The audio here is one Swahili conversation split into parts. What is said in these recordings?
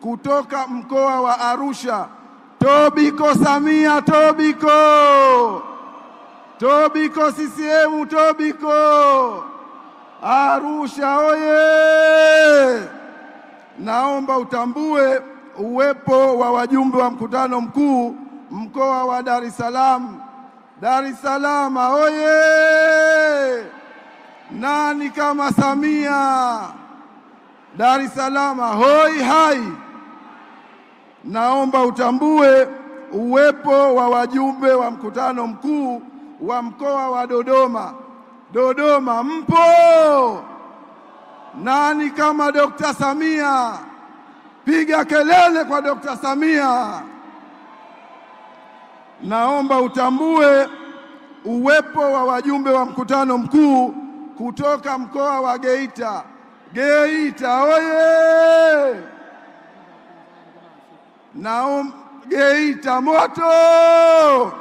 kutoka mkoa wa Arusha. Tobiko Samia, Tobiko! Tobiko CCM, Tobiko! Arusha oye! Naomba utambue uwepo wa wajumbe wa mkutano mkuu mkoa wa Dar es Salaam. Dar es Salaam oye! Nani kama Samia? Dar es Salaam hoi hai! Naomba utambue uwepo wa wajumbe wa mkutano mkuu wa mkoa wa Dodoma. Dodoma mpo? Nani kama Dr. Samia? Piga kelele kwa Dr. Samia. Naomba utambue uwepo wa wajumbe wa mkutano mkuu kutoka mkoa wa Geita. Geita oye! Geita moto!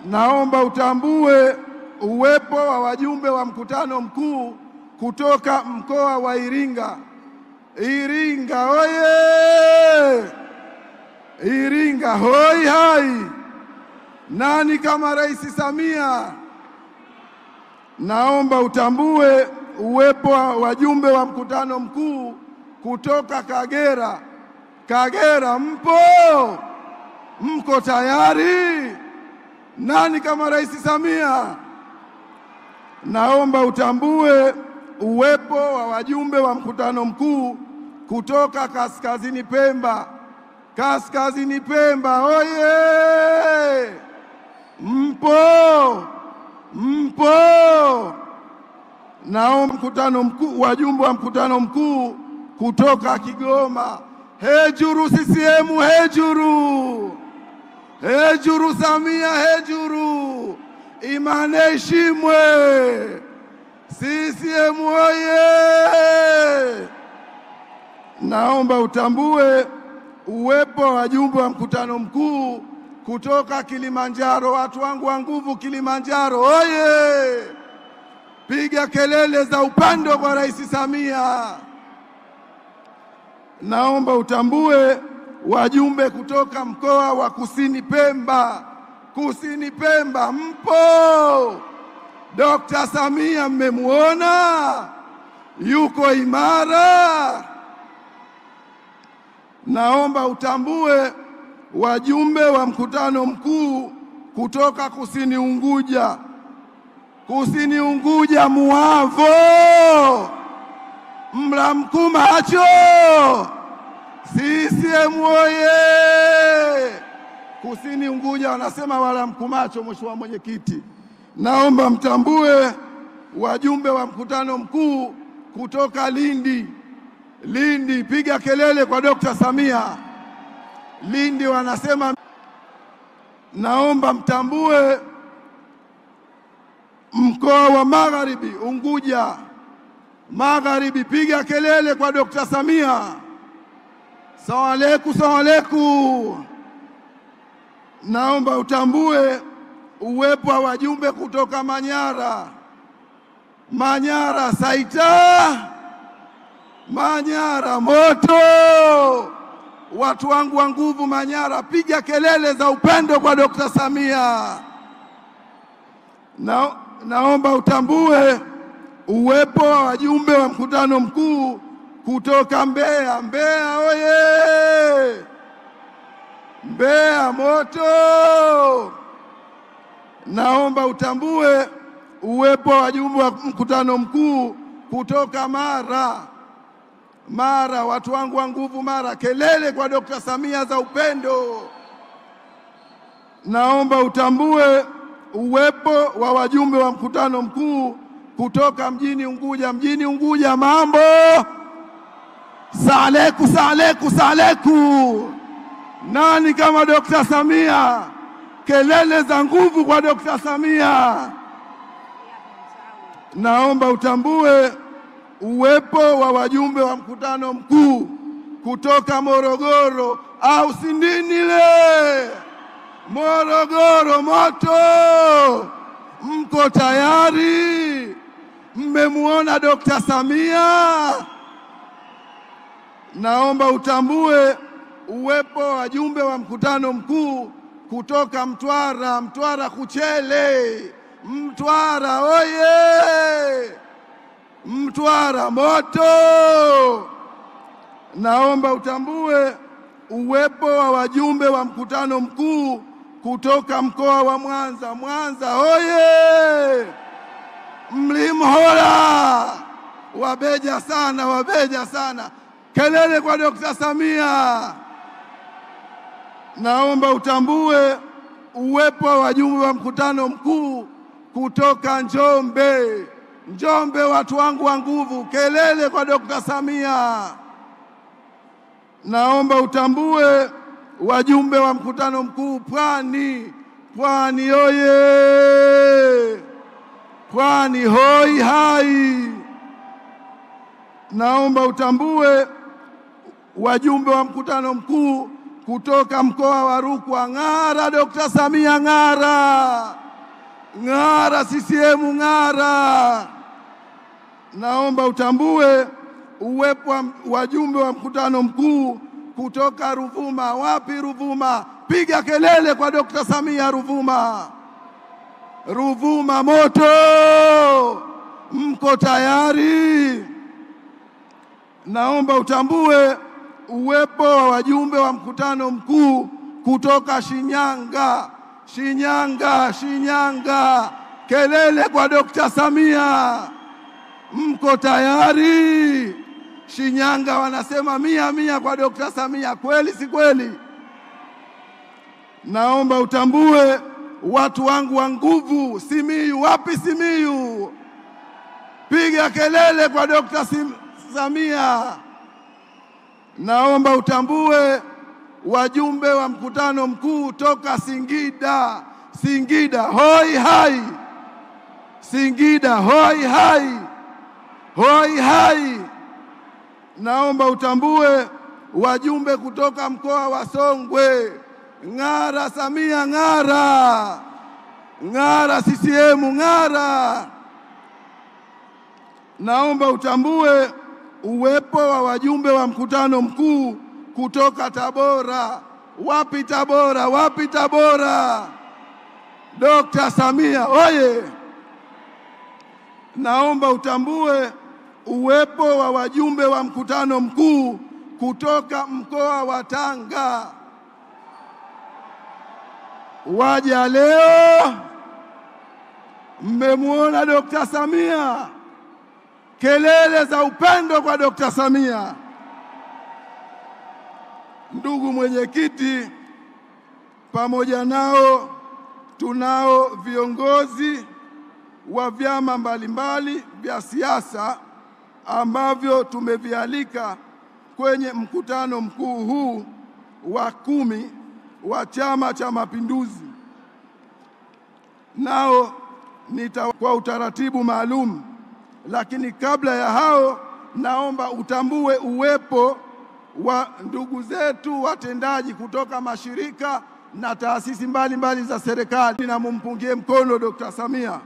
Naomba utambue uwepo wa wajumbe wa mkutano mkuu kutoka mkoa wa Iringa. Iringa oye! Iringa hoi hai! Nani kama Rais Samia? Naomba utambue uwepo wa wajumbe wa mkutano mkuu kutoka Kagera. Kagera mpo? Mko tayari? Nani kama Rais Samia? Naomba utambue uwepo wa wajumbe wa mkutano mkuu kutoka Kaskazini Pemba. Kaskazini Pemba oye! Mpo? Mpo? Naomba wajumbe wa mkutano mkuu kutoka Kigoma. Hejuru CCM, hejuru! Hejuru Samia, hejuru! Imani heshimwe! CCM oye! Naomba utambue uwepo wa wajumbe wa mkutano mkuu kutoka Kilimanjaro. Watu wangu wa nguvu Kilimanjaro oye! Piga kelele za upendo kwa Rais Samia. Naomba utambue wajumbe kutoka mkoa wa Kusini Pemba. Kusini Pemba mpo? Dr. Samia mmemuona? Yuko imara? Naomba utambue wajumbe wa mkutano mkuu kutoka Kusini Unguja. Kusini Unguja muavo! Mla mkuu macho! CCM oye! Kusini Unguja wanasema wala mkuu macho, mheshimiwa mwenyekiti. Naomba mtambue wajumbe wa mkutano mkuu kutoka Lindi. Lindi, piga kelele kwa Dr. Samia. Lindi wanasema. Naomba mtambue mkoa wa Magharibi, Unguja Magharibi, piga kelele kwa Dr. Samia. Salamu alaykum. Naomba utambue uwepo wa wajumbe kutoka Manyara. Manyara saita, Manyara moto! Watu wangu wa nguvu Manyara, piga kelele za upendo kwa Dr. Samia. Naomba utambue uwepo wa wajumbe wa mkutano mkuu kutoka Mbeya. Mbeya oye! Mbeya moto! Naomba utambue uwepo wa wajumbe wa mkutano mkuu kutoka Mara. Mara, watu wangu wa nguvu Mara, kelele kwa Dr. Samia za upendo. Naomba utambue uwepo wa wajumbe wa mkutano mkuu kutoka mjini Unguja. Mjini Unguja mambo? Saleku! Nani kama Dr. Samia? Kelele za nguvu kwa Dr. Samia. Naomba utambue uwepo wa wajumbe wa mkutano mkuu kutoka Morogoro au Sindinile. Morogoro moto! Mko tayari? Mmemuona Dr. Samia? naomba utambue uwepo wa wajumbe wa mkutano mkuu kutoka Mtwara. Mtwara Kuchele, Mtwara oye! Mtwara moto! Naomba utambue uwepo wa wajumbe wa mkutano mkuu kutoka mkoa wa Mwanza. Mwanza oye! Mlimhola, wabeja sana, wabeja sana. Kelele kwa Dr. Samia. Naomba utambue uwepo wa wajumbe wa mkutano mkuu kutoka Njombe. Njombe, watu wangu wa nguvu, kelele kwa Dr. Samia. Naomba utambue wajumbe wa mkutano mkuu Pwani. Pwani oye! Pwani hoi hai! Naomba utambue wajumbe wa mkutano mkuu kutoka mkoa wa Rukwa. Ng'ara Dr. Samia, ng'ara! Ng'ara CCM, ng'ara! Naomba utambue uwepo wa wajumbe wa mkutano mkuu kutoka Ruvuma. Wapi Ruvuma? Piga kelele kwa Dr. Samia. Ruvuma, Ruvuma moto! Mko tayari? Naomba utambue uwepo wa wajumbe wa mkutano mkuu kutoka Shinyanga. Shinyanga, Shinyanga, kelele kwa Dr. Samia. Mko tayari? Shinyanga wanasema 100 kwa Dr. Samia. Kweli si kweli? Naomba utambue watu wangu wa nguvu Simiyu. Wapi Simiyu? Piga kelele kwa Dr. Samia. Naomba utambue wajumbe wa mkutano mkuu toka Singida. Singida hoi hai! Singida hoi hai! Hoi hai! Naomba utambue wajumbe kutoka mkoa wa Songwe. Ng'ara Samia, ng'ara! Ng'ara CCM, ng'ara! Naomba utambue uwepo wa wajumbe wa mkutano mkuu kutoka Tabora. Wapi Tabora? Wapi Tabora? Dr. Samia oye! Naomba utambue uwepo wa wajumbe wa mkutano mkuu kutoka mkoa wa Tanga. Waja leo, mmemwona Dr. Samia. Kelele za upendo kwa Dr. Samia. Ndugu mwenyekiti, pamoja nao tunao viongozi wa vyama mbalimbali vya siasa ambavyo tumevialika kwenye mkutano mkuu huu wa 10 wa Chama cha Mapinduzi. Nao kwa utaratibu maalum, lakini kabla ya hao naomba utambue uwepo wa ndugu zetu watendaji kutoka mashirika na taasisi mbalimbali za serikali, na mumpungie mkono Dr. Samia.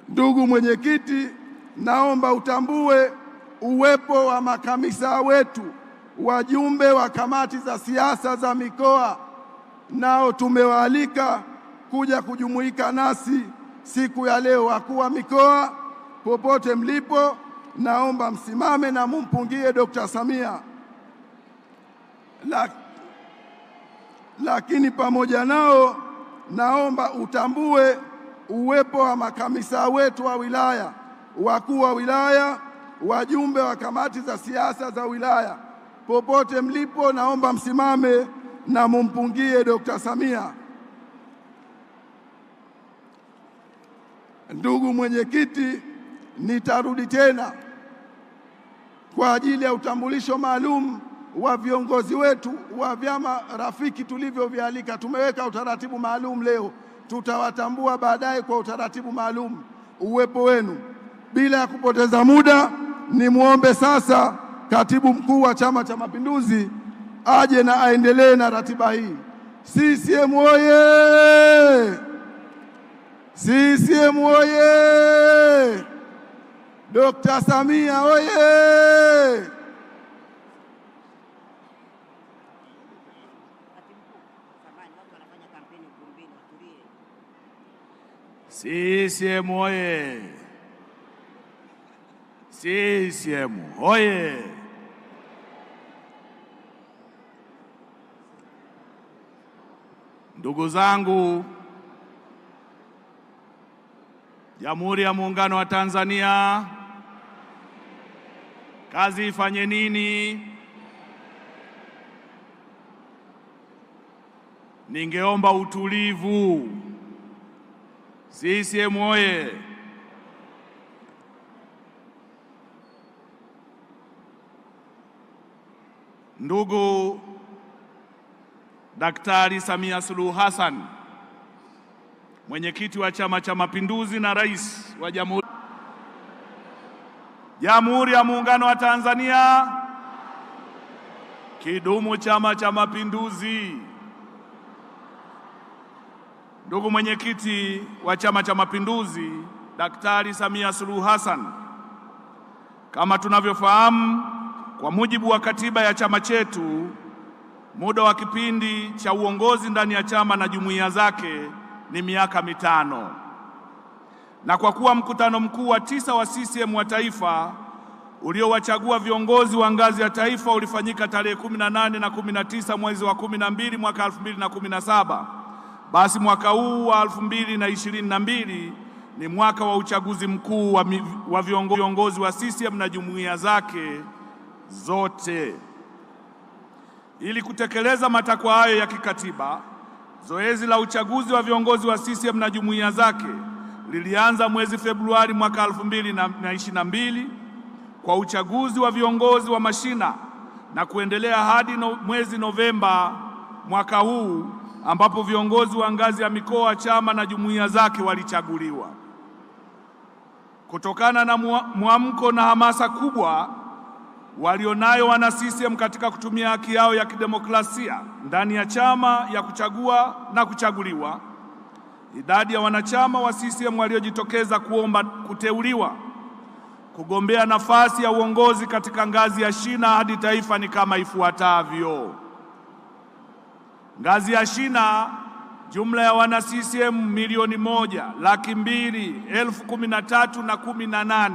Ndugu mwenyekiti, naomba utambue uwepo wa makamisa wetu, wajumbe wa kamati za siasa za mikoa. Nao tumewaalika kuja kujumuika nasi siku ya leo. Wakuu wa mikoa, popote mlipo, naomba msimame na mumpungie Dr. Samia. Lakini pamoja nao naomba utambue uwepo wa makamisa wetu wa wilaya, wakuu wa wilaya, wajumbe wa kamati za siasa za wilaya. Popote mlipo, naomba msimame na mumpungie Dr. Samia. Ndugu mwenyekiti, nitarudi tena kwa ajili ya utambulisho maalum wa viongozi wetu wa vyama rafiki tulivyovialika. Tumeweka utaratibu maalum leo, tutawatambua baadaye kwa utaratibu maalum uwepo wenu. Bila ya kupoteza muda, nimwombe sasa Katibu Mkuu wa Chama cha Mapinduzi aje na aendelee na ratiba hii. CCM oye! CCM oye! Dr. Samia oye! CCM oye! CCM oye! Ndugu zangu, Jamhuri ya Muungano wa Tanzania, kazi ifanye nini? Ningeomba utulivu. CCM oye! Ndugu Daktari Samia Suluhu Hassan, mwenyekiti wa Chama cha Mapinduzi na rais wa Jamhuri ya Muungano wa Tanzania, kidumu Chama cha Mapinduzi. Ndugu mwenyekiti wa Chama cha Mapinduzi, Daktari Samia Suluhu Hassan, kama tunavyofahamu, kwa mujibu wa katiba ya chama chetu, muda wa kipindi cha uongozi ndani ya chama na jumuiya zake ni miaka mitano. Na kwa kuwa mkutano mkuu wa 9 wa CCM wa taifa uliowachagua viongozi wa ngazi ya taifa ulifanyika tarehe 18 na 19 mwezi wa 12 mwaka 2017, basi mwaka huu wa 2022 ni mwaka wa uchaguzi mkuu wa viongozi wa CCM na jumuiya zake zote. Ili kutekeleza matakwa hayo ya kikatiba, zoezi la uchaguzi wa viongozi wa CCM na jumuiya zake lilianza mwezi Februari mwaka 2022 kwa uchaguzi wa viongozi wa mashina na kuendelea hadi mwezi Novemba mwaka huu, ambapo viongozi wa ngazi ya mikoa, chama na jumuiya zake walichaguliwa. Kutokana na mwamko na hamasa kubwa walionayo wana CCM katika kutumia haki yao ya kidemokrasia ndani ya chama ya kuchagua na kuchaguliwa, idadi ya wanachama wa CCM waliojitokeza kuomba kuteuliwa kugombea nafasi ya uongozi katika ngazi ya shina hadi taifa ni kama ifuatavyo. Ngazi ya shina, jumla ya wana CCM 1,200,013,018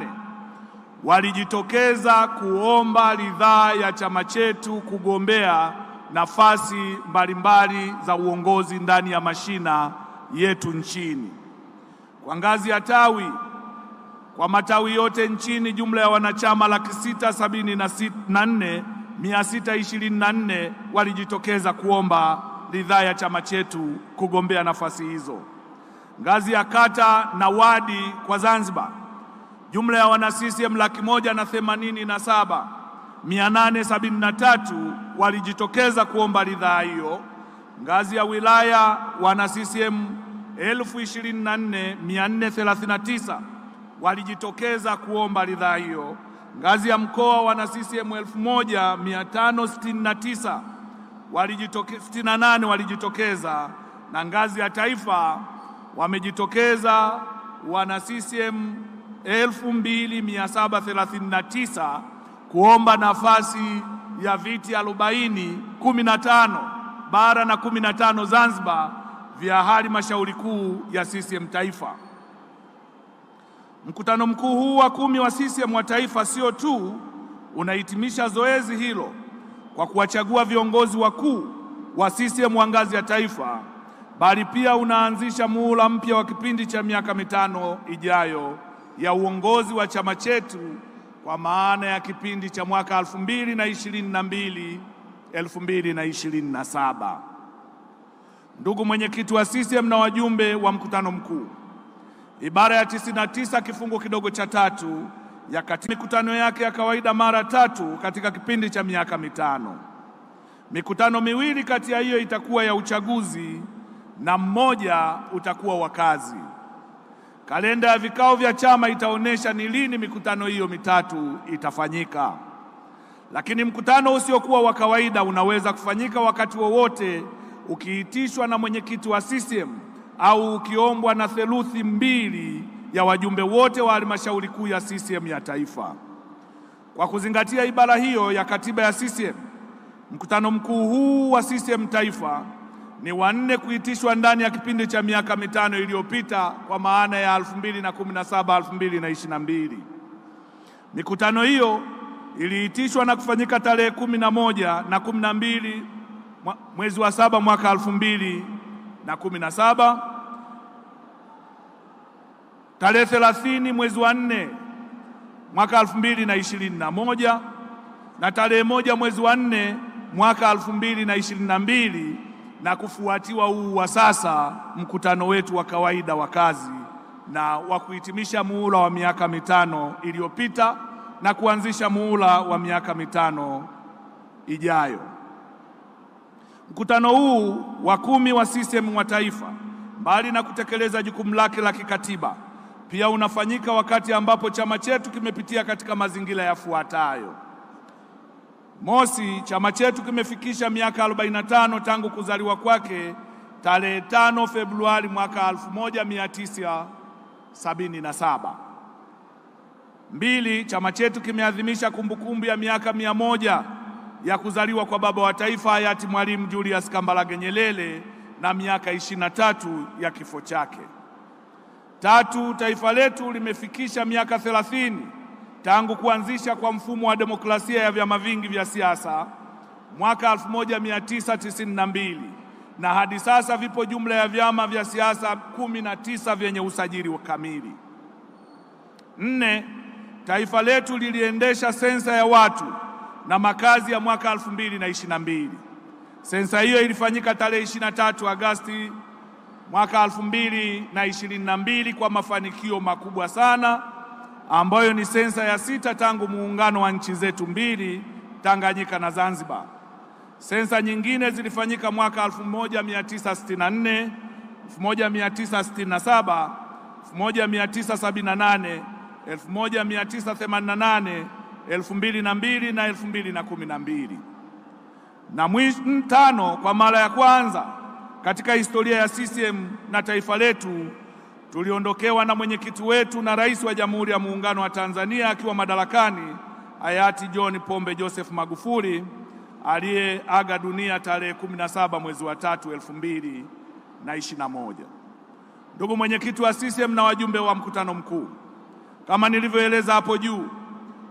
walijitokeza kuomba ridhaa ya chama chetu kugombea nafasi mbalimbali za uongozi ndani ya mashina yetu nchini. Kwa ngazi ya tawi, kwa matawi yote nchini, jumla ya wanachama 674,624 walijitokeza kuomba ridhaa ya chama chetu kugombea nafasi hizo. Ngazi ya kata na wadi kwa Zanzibar, jumla ya wana CCM 187,873 walijitokeza kuomba ridhaa hiyo. Ngazi ya wilaya, wana CCM 24,439 walijitokeza kuomba ridhaa hiyo. Ngazi ya mkoa, wana CCM 1,569 68 walijitokeza, na ngazi ya taifa wamejitokeza wana CCM 2,739 kuomba nafasi ya viti 40, 15 bara na 15 Zanzibar vya halmashauri kuu ya CCM taifa. Mkutano mkuu huu wa 10 wa CCM wa taifa sio tu unahitimisha zoezi hilo kwa kuwachagua viongozi wakuu wa CCM wa ngazi ya taifa, bali pia unaanzisha muhula mpya wa kipindi cha miaka mitano ijayo ya uongozi wa chama chetu, kwa maana ya kipindi cha mwaka 2022-2027. Ndugu mwenyekiti wa CCM na wajumbe wa mkutano mkuu, ibara ya 99 kifungu kidogo cha 3 ya katiba mikutano yake ya kawaida mara 3 katika kipindi cha miaka mitano. Mikutano miwili kati ya hiyo itakuwa ya uchaguzi na mmoja utakuwa wa kazi. Kalenda ya vikao vya chama itaonesha ni lini mikutano hiyo mitatu itafanyika. Lakini mkutano usiokuwa wa kawaida unaweza kufanyika wakati wowote ukiitishwa na mwenyekiti wa CCM au ukiombwa na theluthi 2 ya wajumbe wote wa halmashauri kuu ya CCM ya taifa. Kwa kuzingatia ibara hiyo ya katiba ya CCM, mkutano mkuu huu wa CCM taifa ni wanne kuitishwa ndani ya kipindi cha miaka mitano iliyopita, kwa maana ya 2017-2022. Mikutano hiyo iliitishwa na kufanyika tarehe 11 na 12 mwezi wa 7 mwaka 2017, tarehe 30 mwezi wa 4 mwaka 2021 na tarehe 1 mwezi wa 4 mwaka 2022, na kufuatiwa huu wa sasa, mkutano wetu wa kawaida wa kazi na wa kuhitimisha muhula wa miaka mitano iliyopita na kuanzisha muhula wa miaka mitano ijayo. Mkutano huu wa 10 wa CCM wa Taifa, mbali na kutekeleza jukumu lake la kikatiba, pia unafanyika wakati ambapo chama chetu kimepitia katika mazingira yafuatayo. Mosi, chama chetu kimefikisha miaka 45 tangu kuzaliwa kwake tarehe 5 Februari mwaka 1977. Mbili, chama chetu kimeadhimisha kumbukumbu ya miaka 100 ya kuzaliwa kwa baba wa taifa hayati Mwalimu Julius Kambarage Nyerere na miaka 23 ya kifo chake. Tatu, taifa letu limefikisha miaka 30 tangu kuanzisha kwa mfumo wa demokrasia ya vyama vingi vya siasa mwaka 1992, na hadi sasa vipo jumla ya vyama vya siasa 19 vyenye usajili kamili. Nne, taifa letu liliendesha sensa ya watu na makazi ya mwaka 2022. Sensa hiyo ilifanyika tarehe 23 Agosti mwaka 2022 kwa mafanikio makubwa sana, ambayo ni sensa ya 6 tangu muungano wa nchi zetu mbili, Tanganyika na Zanzibar. Sensa nyingine zilifanyika mwaka 1964, 1967, 1978, 1988, 2002 na 2012. Na tano, kwa mara ya kwanza katika historia ya CCM na taifa letu, tuliondokewa na mwenyekiti wetu na Rais wa Jamhuri ya Muungano wa Tanzania akiwa madarakani, hayati John Pombe Joseph Magufuli, aliyeaga dunia tarehe 17 mwezi wa 3 2021. Ndugu mwenyekiti wa CCM na wajumbe wa mkutano mkuu, kama nilivyoeleza hapo juu,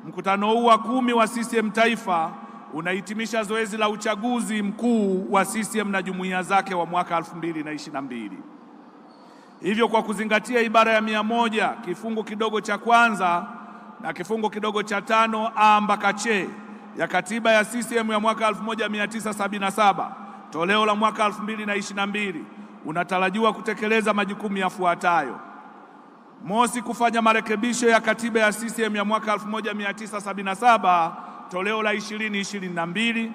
mkutano huu wa 10 wa CCM Taifa unahitimisha zoezi la uchaguzi mkuu wa CCM na jumuiya zake wa mwaka 2022. Hivyo, kwa kuzingatia ibara ya 100 kifungu kidogo cha kwanza na kifungu kidogo cha 5 a mpaka c ya katiba ya CCM ya mwaka 1977 toleo la mwaka 2022, unatarajiwa kutekeleza majukumu yafuatayo. Mosi, kufanya marekebisho ya katiba ya CCM ya mwaka 1977 toleo la 2022,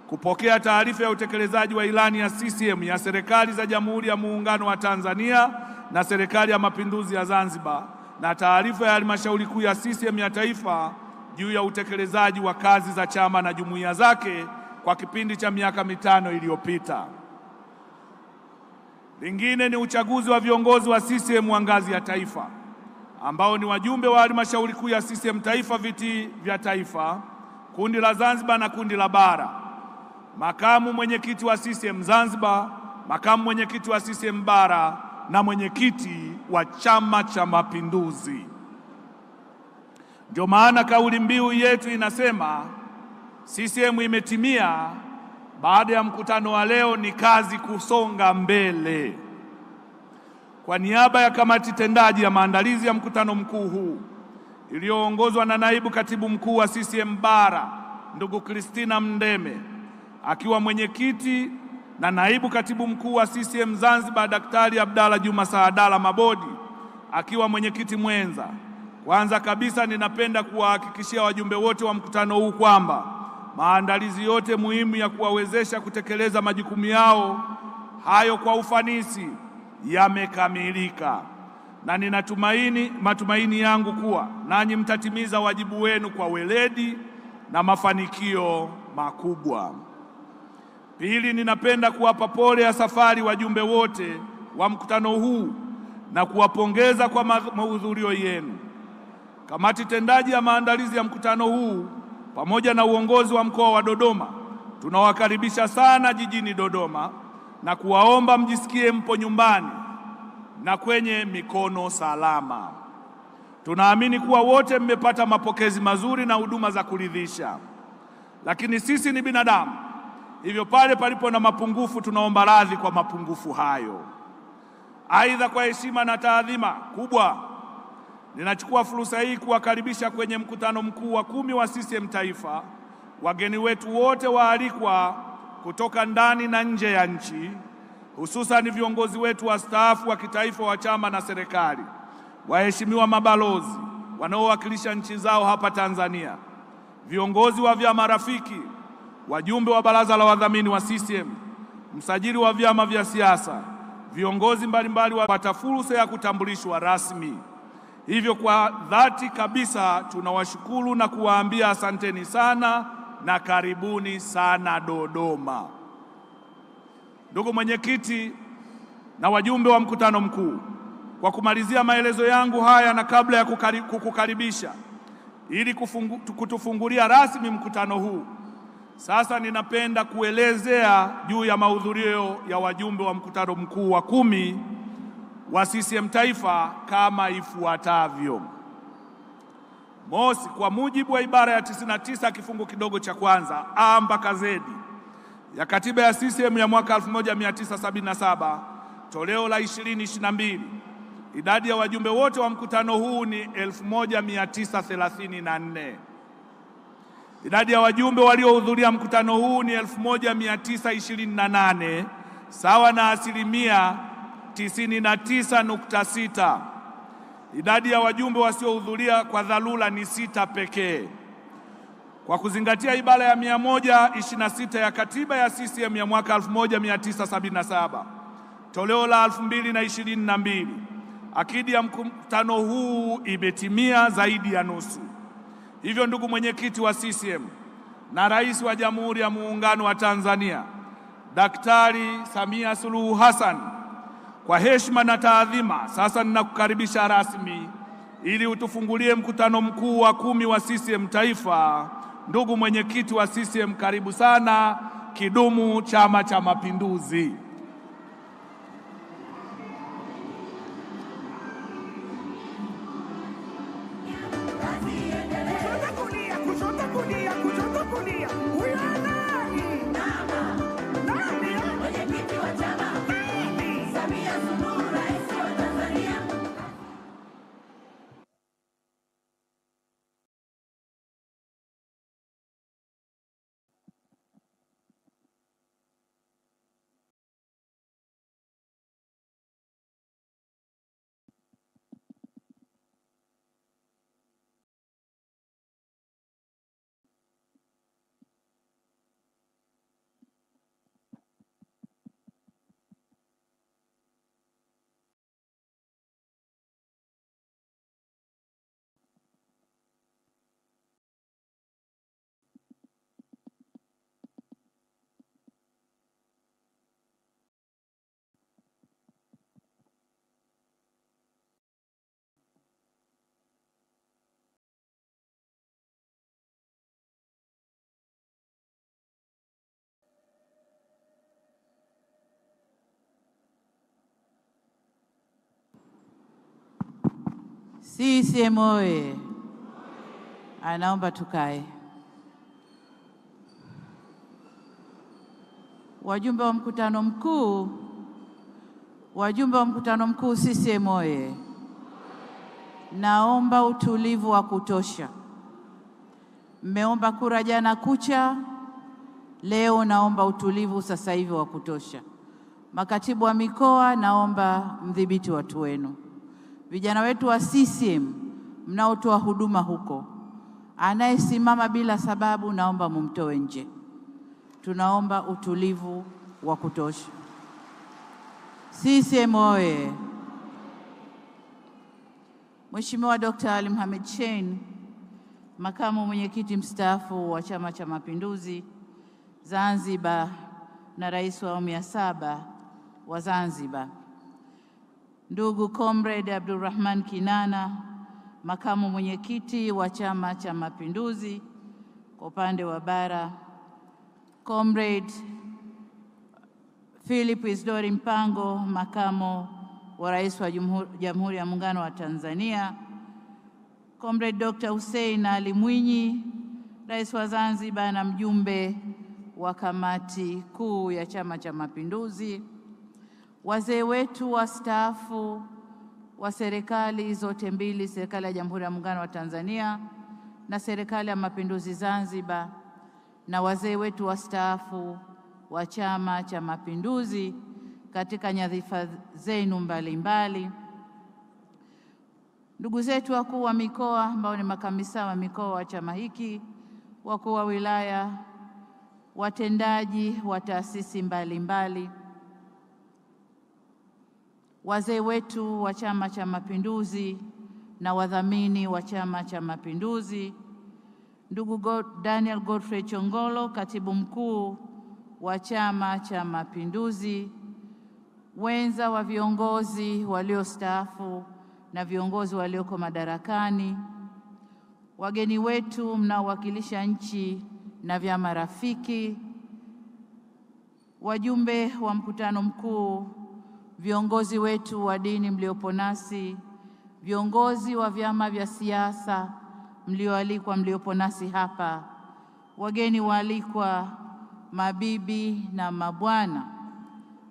kupokea taarifa ya utekelezaji wa ilani ya CCM ya serikali za Jamhuri ya Muungano wa Tanzania na serikali ya Mapinduzi ya Zanzibar, na taarifa ya halmashauri kuu ya CCM ya Taifa juu ya utekelezaji wa kazi za chama na jumuiya zake kwa kipindi cha miaka mitano iliyopita. Lingine ni uchaguzi wa viongozi wa CCM wa ngazi ya taifa, ambao ni wajumbe wa halmashauri kuu ya CCM Taifa, viti vya taifa, kundi la Zanzibar na kundi la bara, makamu mwenyekiti wa CCM Zanzibar, makamu mwenyekiti wa CCM bara na mwenyekiti wa Chama cha Mapinduzi. Ndio maana kauli mbiu yetu inasema CCM imetimia. Baada ya mkutano wa leo ni kazi kusonga mbele. Kwa niaba ya kamati tendaji ya maandalizi ya mkutano mkuu huu iliyoongozwa na naibu katibu mkuu wa CCM bara ndugu Christina Mndeme akiwa mwenyekiti, na naibu katibu mkuu wa CCM Zanzibar Daktari Abdalla Juma Saadala Mabodi akiwa mwenyekiti mwenza, kwanza kabisa ninapenda kuwahakikishia wajumbe wote wa mkutano huu kwamba maandalizi yote muhimu ya kuwawezesha kutekeleza majukumu yao hayo kwa ufanisi yamekamilika, na matumaini yangu kuwa nanyi mtatimiza wajibu wenu kwa weledi na mafanikio makubwa. Pili, ninapenda kuwapa pole ya safari wajumbe wote wa mkutano huu na kuwapongeza kwa mahudhurio yenu. Kamati tendaji ya maandalizi ya mkutano huu pamoja na uongozi wa mkoa wa Dodoma tunawakaribisha sana jijini Dodoma na kuwaomba mjisikie mpo nyumbani na kwenye mikono salama. Tunaamini kuwa wote mmepata mapokezi mazuri na huduma za kuridhisha, lakini sisi ni binadamu, hivyo pale palipo na mapungufu tunaomba radhi kwa mapungufu hayo. Aidha, kwa heshima na taadhima kubwa, ninachukua fursa hii kuwakaribisha kwenye mkutano mkuu wa 10 wa CCM Taifa wageni wetu wote waalikwa kutoka ndani na nje ya nchi, hususan viongozi wetu wastaafu wa kitaifa wa chama na serikali, waheshimiwa mabalozi wanaowakilisha nchi zao hapa Tanzania, viongozi wa vyama rafiki, wajumbe wa baraza la wadhamini wa CCM, msajili wa vyama vya siasa, viongozi mbalimbali wapata fursa ya kutambulishwa rasmi. Hivyo kwa dhati kabisa tunawashukuru na kuwaambia asanteni sana na karibuni sana Dodoma. Ndugu mwenyekiti na wajumbe wa mkutano mkuu, kwa kumalizia maelezo yangu haya na kabla ya kukukaribisha ili kutufungulia rasmi mkutano huu, sasa ninapenda kuelezea juu ya mahudhurio ya wajumbe wa mkutano mkuu wa 10 wa CCM Taifa kama ifuatavyo. Mosi, kwa mujibu wa ibara ya 99 kifungu kidogo cha kwanza A mpaka Z ya katiba ya CCM ya mwaka 1977 toleo la 2022, idadi ya wajumbe wote wa mkutano huu ni 1934. Idadi ya wajumbe waliohudhuria mkutano huu ni 1928, sawa na asilimia 99.6. Idadi ya wajumbe wasiohudhuria kwa dharura ni 6 pekee. Kwa kuzingatia ibara ya 126 ya katiba ya CCM ya mwaka 1977 toleo la 2022, akidi ya mkutano huu imetimia zaidi ya nusu. Hivyo ndugu mwenyekiti wa CCM na Rais wa Jamhuri ya Muungano wa Tanzania Daktari Samia Suluhu Hassan, kwa heshima na taadhima, sasa ninakukaribisha rasmi ili utufungulie mkutano mkuu wa 10 wa CCM Taifa. Ndugu mwenyekiti wa CCM, karibu sana. Kidumu Chama cha Mapinduzi! CCM oye! Anaomba tukae. Wajumbe wa mkutano mkuu CCM oye! Naomba utulivu wa kutosha. Mmeomba kura jana kucha, leo naomba utulivu sasa hivi wa kutosha. Makatibu wa mikoa, naomba mdhibiti watu wenu. Vijana wetu wa CCM mnaotoa huduma huko, anayesimama bila sababu naomba mumtoe nje. Tunaomba utulivu wa kutosha. CCM oye! Mheshimiwa Dr. Ali Mohamed Shein, makamu mwenyekiti mstaafu wa Chama cha Mapinduzi Zanzibar na rais wa awamu ya 7 wa Zanzibar. Ndugu Comrade Abdulrahman Kinana, makamu mwenyekiti wa Chama cha Mapinduzi kwa upande wa bara. Comrade Philip Isdori Mpango, Makamo wa Rais wa Jamhuri ya Muungano wa Tanzania, Comrade Dr. Hussein Ali Mwinyi, Rais wa Zanzibar na mjumbe wa Kamati Kuu ya Chama cha Mapinduzi, wazee wetu wastaafu wa serikali zote mbili, serikali ya Jamhuri ya Muungano wa Tanzania na serikali ya Mapinduzi Zanzibar, na wazee wetu wastaafu wa Chama cha Mapinduzi katika nyadhifa zenu mbalimbali, ndugu zetu wakuu wa mikoa ambao ni makamisa wa mikoa wa chama hiki, wakuu wa wilaya, watendaji wa taasisi mbalimbali, wazee wetu wa Chama cha Mapinduzi na wadhamini wa Chama cha Mapinduzi, ndugu Daniel Godfrey Chongolo, katibu mkuu wa Chama cha Mapinduzi, wenza wa viongozi waliostaafu na viongozi walioko madarakani, wageni wetu mnaowakilisha nchi na vyama rafiki, wajumbe wa mkutano mkuu, viongozi wetu wa dini mliopo nasi, viongozi wa vyama vya siasa mlioalikwa mliopo nasi hapa, wageni waalikwa, mabibi na mabwana,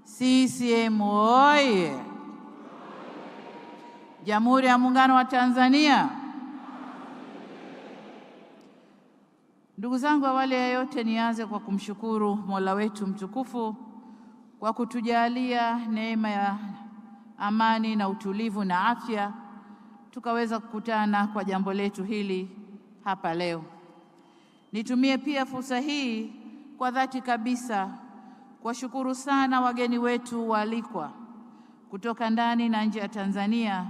CCM oye! Jamhuri ya Muungano wa Tanzania. Ndugu zangu, awali ya yote nianze kwa kumshukuru Mola wetu mtukufu kwa kutujalia neema ya amani na utulivu na afya tukaweza kukutana kwa jambo letu hili hapa leo. Nitumie pia fursa hii kwa dhati kabisa kuwashukuru sana wageni wetu waalikwa kutoka ndani na nje ya Tanzania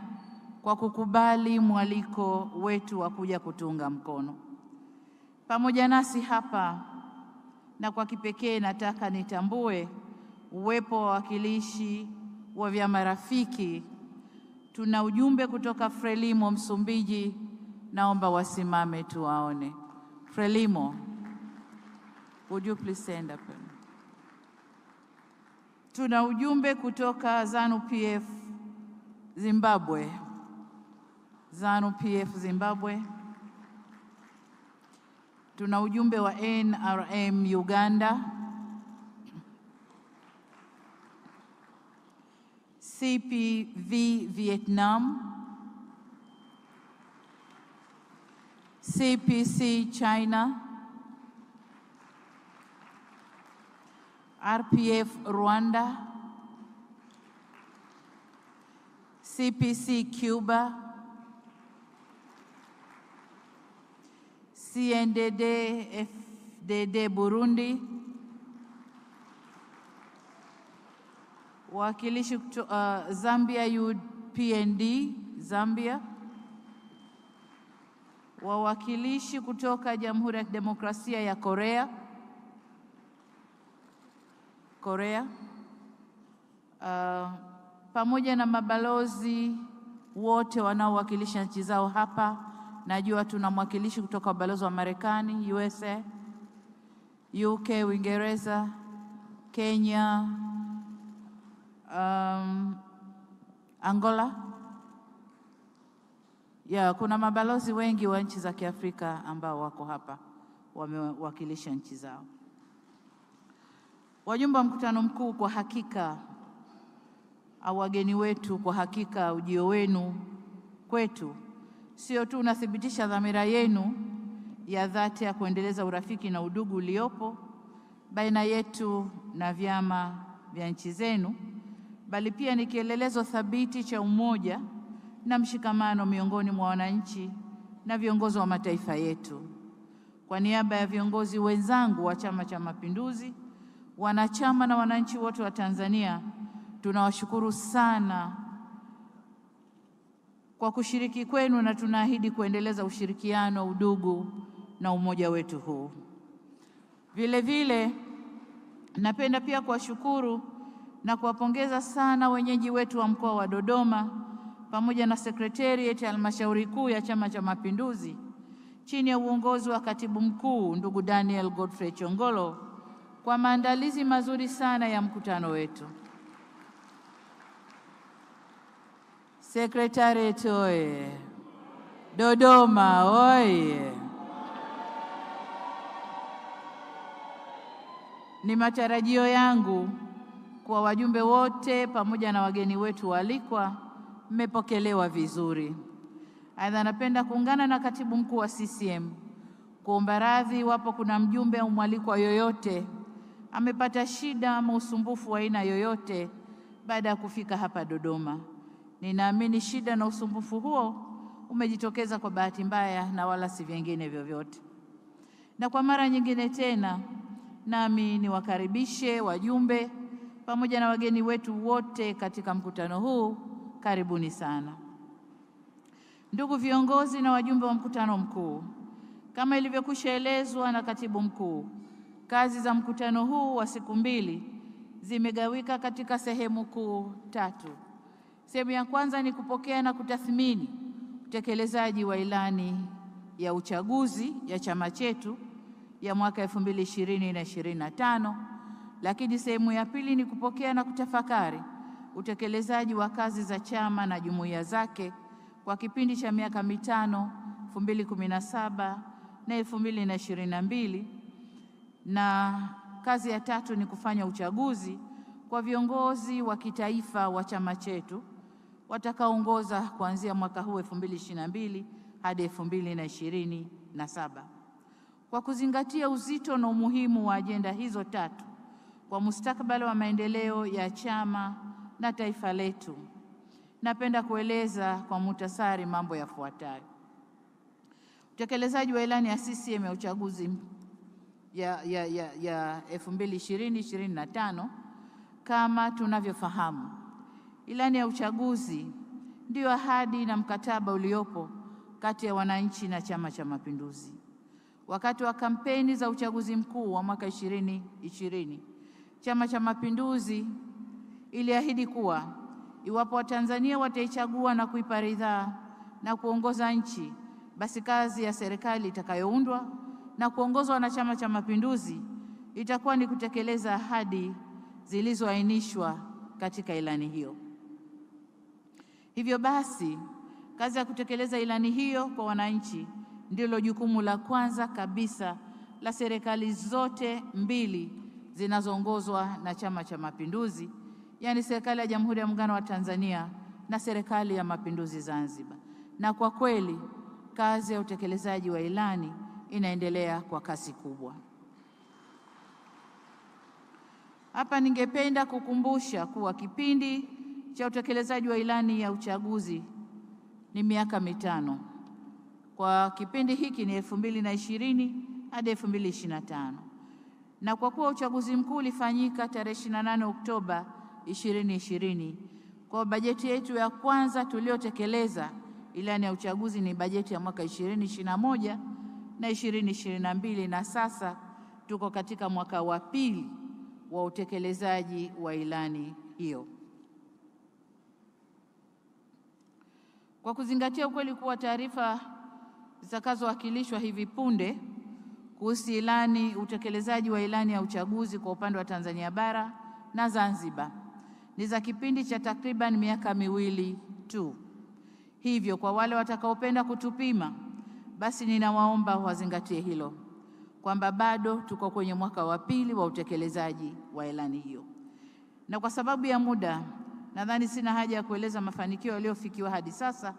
kwa kukubali mwaliko wetu wa kuja kutunga mkono pamoja nasi hapa, na kwa kipekee nataka nitambue uwepo wa wawakilishi wa vyama rafiki. Tuna ujumbe kutoka Frelimo Msumbiji, naomba wasimame tuwaone. Frelimo, would you please stand up? Tuna ujumbe kutoka ZANU-PF Zimbabwe. ZANU-PF Zimbabwe. Tuna ujumbe wa NRM Uganda, CPV Vietnam, CPC China, RPF Rwanda, CPC Cuba, CNDD FDD Burundi, wakilishi Zambia UPND Zambia, wawakilishi kutoka Jamhuri ya Demokrasia ya Korea, pamoja na mabalozi wote wanaowakilisha nchi zao hapa. Najua tuna mwakilishi kutoka ubalozi wa Marekani, USA, UK, Uingereza, Kenya, Angola. Kuna mabalozi wengi wa nchi za Kiafrika ambao wako hapa wamewakilisha nchi zao. Wajumbe wa mkutano mkuu, kwa hakika au wageni wetu, kwa hakika ujio wenu kwetu sio tu unathibitisha dhamira yenu ya dhati ya kuendeleza urafiki na udugu uliopo baina yetu na vyama vya nchi zenu, bali pia ni kielelezo thabiti cha umoja na mshikamano miongoni mwa wananchi na viongozi wa mataifa yetu. Kwa niaba ya viongozi wenzangu wa Chama cha Mapinduzi, wanachama na wananchi wote wa Tanzania, tunawashukuru sana kwa kushiriki kwenu, na tunaahidi kuendeleza ushirikiano, udugu na umoja wetu huu. Vile vile napenda pia kuwashukuru na kuwapongeza sana wenyeji wetu wa mkoa wa Dodoma pamoja na Secretariat ya Halmashauri Kuu ya Chama cha Mapinduzi chini ya uongozi wa Katibu Mkuu ndugu Daniel Godfrey Chongolo kwa maandalizi mazuri sana ya mkutano wetu. Sekretarieti oye! Dodoma oye! Ni matarajio yangu kwa wajumbe wote pamoja na wageni wetu waalikwa mmepokelewa vizuri. Aidha, napenda kuungana na Katibu Mkuu wa CCM kuomba radhi iwapo kuna mjumbe au mwalikwa yoyote amepata shida ama usumbufu wa aina yoyote baada ya kufika hapa Dodoma. Ninaamini shida na usumbufu huo umejitokeza kwa bahati mbaya na wala si vingine vyovyote. Na kwa mara nyingine tena, nami niwakaribishe wajumbe pamoja na wageni wetu wote katika mkutano huu. Karibuni sana. Ndugu viongozi na wajumbe wa mkutano mkuu, kama ilivyokwisha elezwa na Katibu Mkuu, kazi za mkutano huu wa siku mbili zimegawika katika sehemu kuu tatu. Sehemu ya kwanza ni kupokea na kutathmini utekelezaji wa ilani ya uchaguzi ya chama chetu ya mwaka 2020 na 2025, lakini sehemu ya pili ni kupokea na kutafakari utekelezaji wa kazi za chama na jumuiya zake kwa kipindi cha miaka mitano 2017 na 2022, na kazi ya tatu ni kufanya uchaguzi kwa viongozi wa kitaifa wa chama chetu watakaoongoza kuanzia mwaka huu 2022 hadi 2027. Kwa kuzingatia uzito na umuhimu wa ajenda hizo tatu kwa mustakabali wa maendeleo ya chama na taifa letu, napenda kueleza kwa muhtasari mambo yafuatayo. Utekelezaji wa ilani ya CCM ya uchaguzi ya 2020-2025. Kama tunavyofahamu, ilani ya uchaguzi ndio ahadi na mkataba uliopo kati ya wananchi na Chama cha Mapinduzi. Wakati wa kampeni za uchaguzi mkuu wa mwaka 2020, Chama cha Mapinduzi iliahidi kuwa iwapo Watanzania wataichagua na kuipa ridhaa na kuongoza nchi, basi kazi ya serikali itakayoundwa na kuongozwa na Chama cha Mapinduzi itakuwa ni kutekeleza ahadi zilizoainishwa katika ilani hiyo. Hivyo basi, kazi ya kutekeleza ilani hiyo kwa wananchi ndilo jukumu la kwanza kabisa la serikali zote mbili zinazoongozwa na Chama cha Mapinduzi, yaani serikali ya Jamhuri ya Muungano wa Tanzania na serikali ya Mapinduzi Zanzibar. Na kwa kweli kazi ya utekelezaji wa ilani inaendelea kwa kasi kubwa. Hapa ningependa kukumbusha kuwa kipindi cha utekelezaji wa ilani ya uchaguzi ni miaka mitano. Kwa kipindi hiki ni 2020 hadi 2025. Na kwa kuwa uchaguzi mkuu ulifanyika tarehe 28 Oktoba 2020, kwa bajeti yetu ya kwanza tuliotekeleza ilani ya uchaguzi ni bajeti ya mwaka 2021 na 2022, na sasa tuko katika mwaka wa pili wa utekelezaji wa ilani hiyo. Kwa kuzingatia ukweli kuwa taarifa zitakazowakilishwa hivi punde kuhusu utekelezaji wa ilani ya uchaguzi kwa upande wa Tanzania bara na Zanzibar ni za kipindi cha takriban miaka miwili tu. Hivyo kwa wale watakaopenda kutupima, basi ninawaomba wazingatie hilo, kwamba bado tuko kwenye mwaka wa pili wa utekelezaji wa ilani hiyo. Na kwa sababu ya muda, nadhani sina haja ya kueleza mafanikio yaliyofikiwa hadi sasa,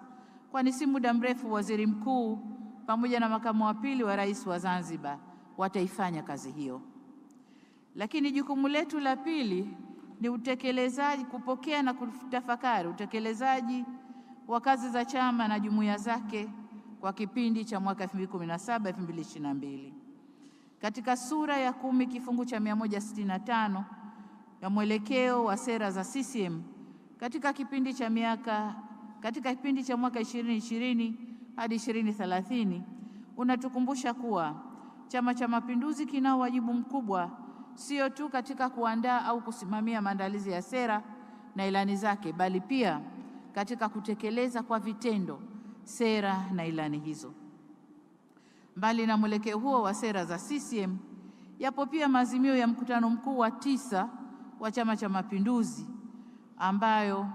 kwani si muda mrefu Waziri Mkuu pamoja na makamu wa pili wa rais wa Zanzibar wataifanya kazi hiyo. Lakini jukumu letu la pili ni utekelezaji, kupokea na kutafakari utekelezaji wa kazi za chama na jumuiya zake kwa kipindi cha mwaka 2017-2022. Katika sura ya 10 kifungu cha 165 ya mwelekeo wa sera za CCM katika kipindi cha mwaka 2020 hadi 2030 unatukumbusha kuwa Chama cha Mapinduzi kina wajibu mkubwa sio tu katika kuandaa au kusimamia maandalizi ya sera na ilani zake, bali pia katika kutekeleza kwa vitendo sera na ilani hizo. Mbali na mwelekeo huo wa sera za CCM, Yapo pia maazimio ya mkutano mkuu wa 9 wa Chama cha Mapinduzi ambayo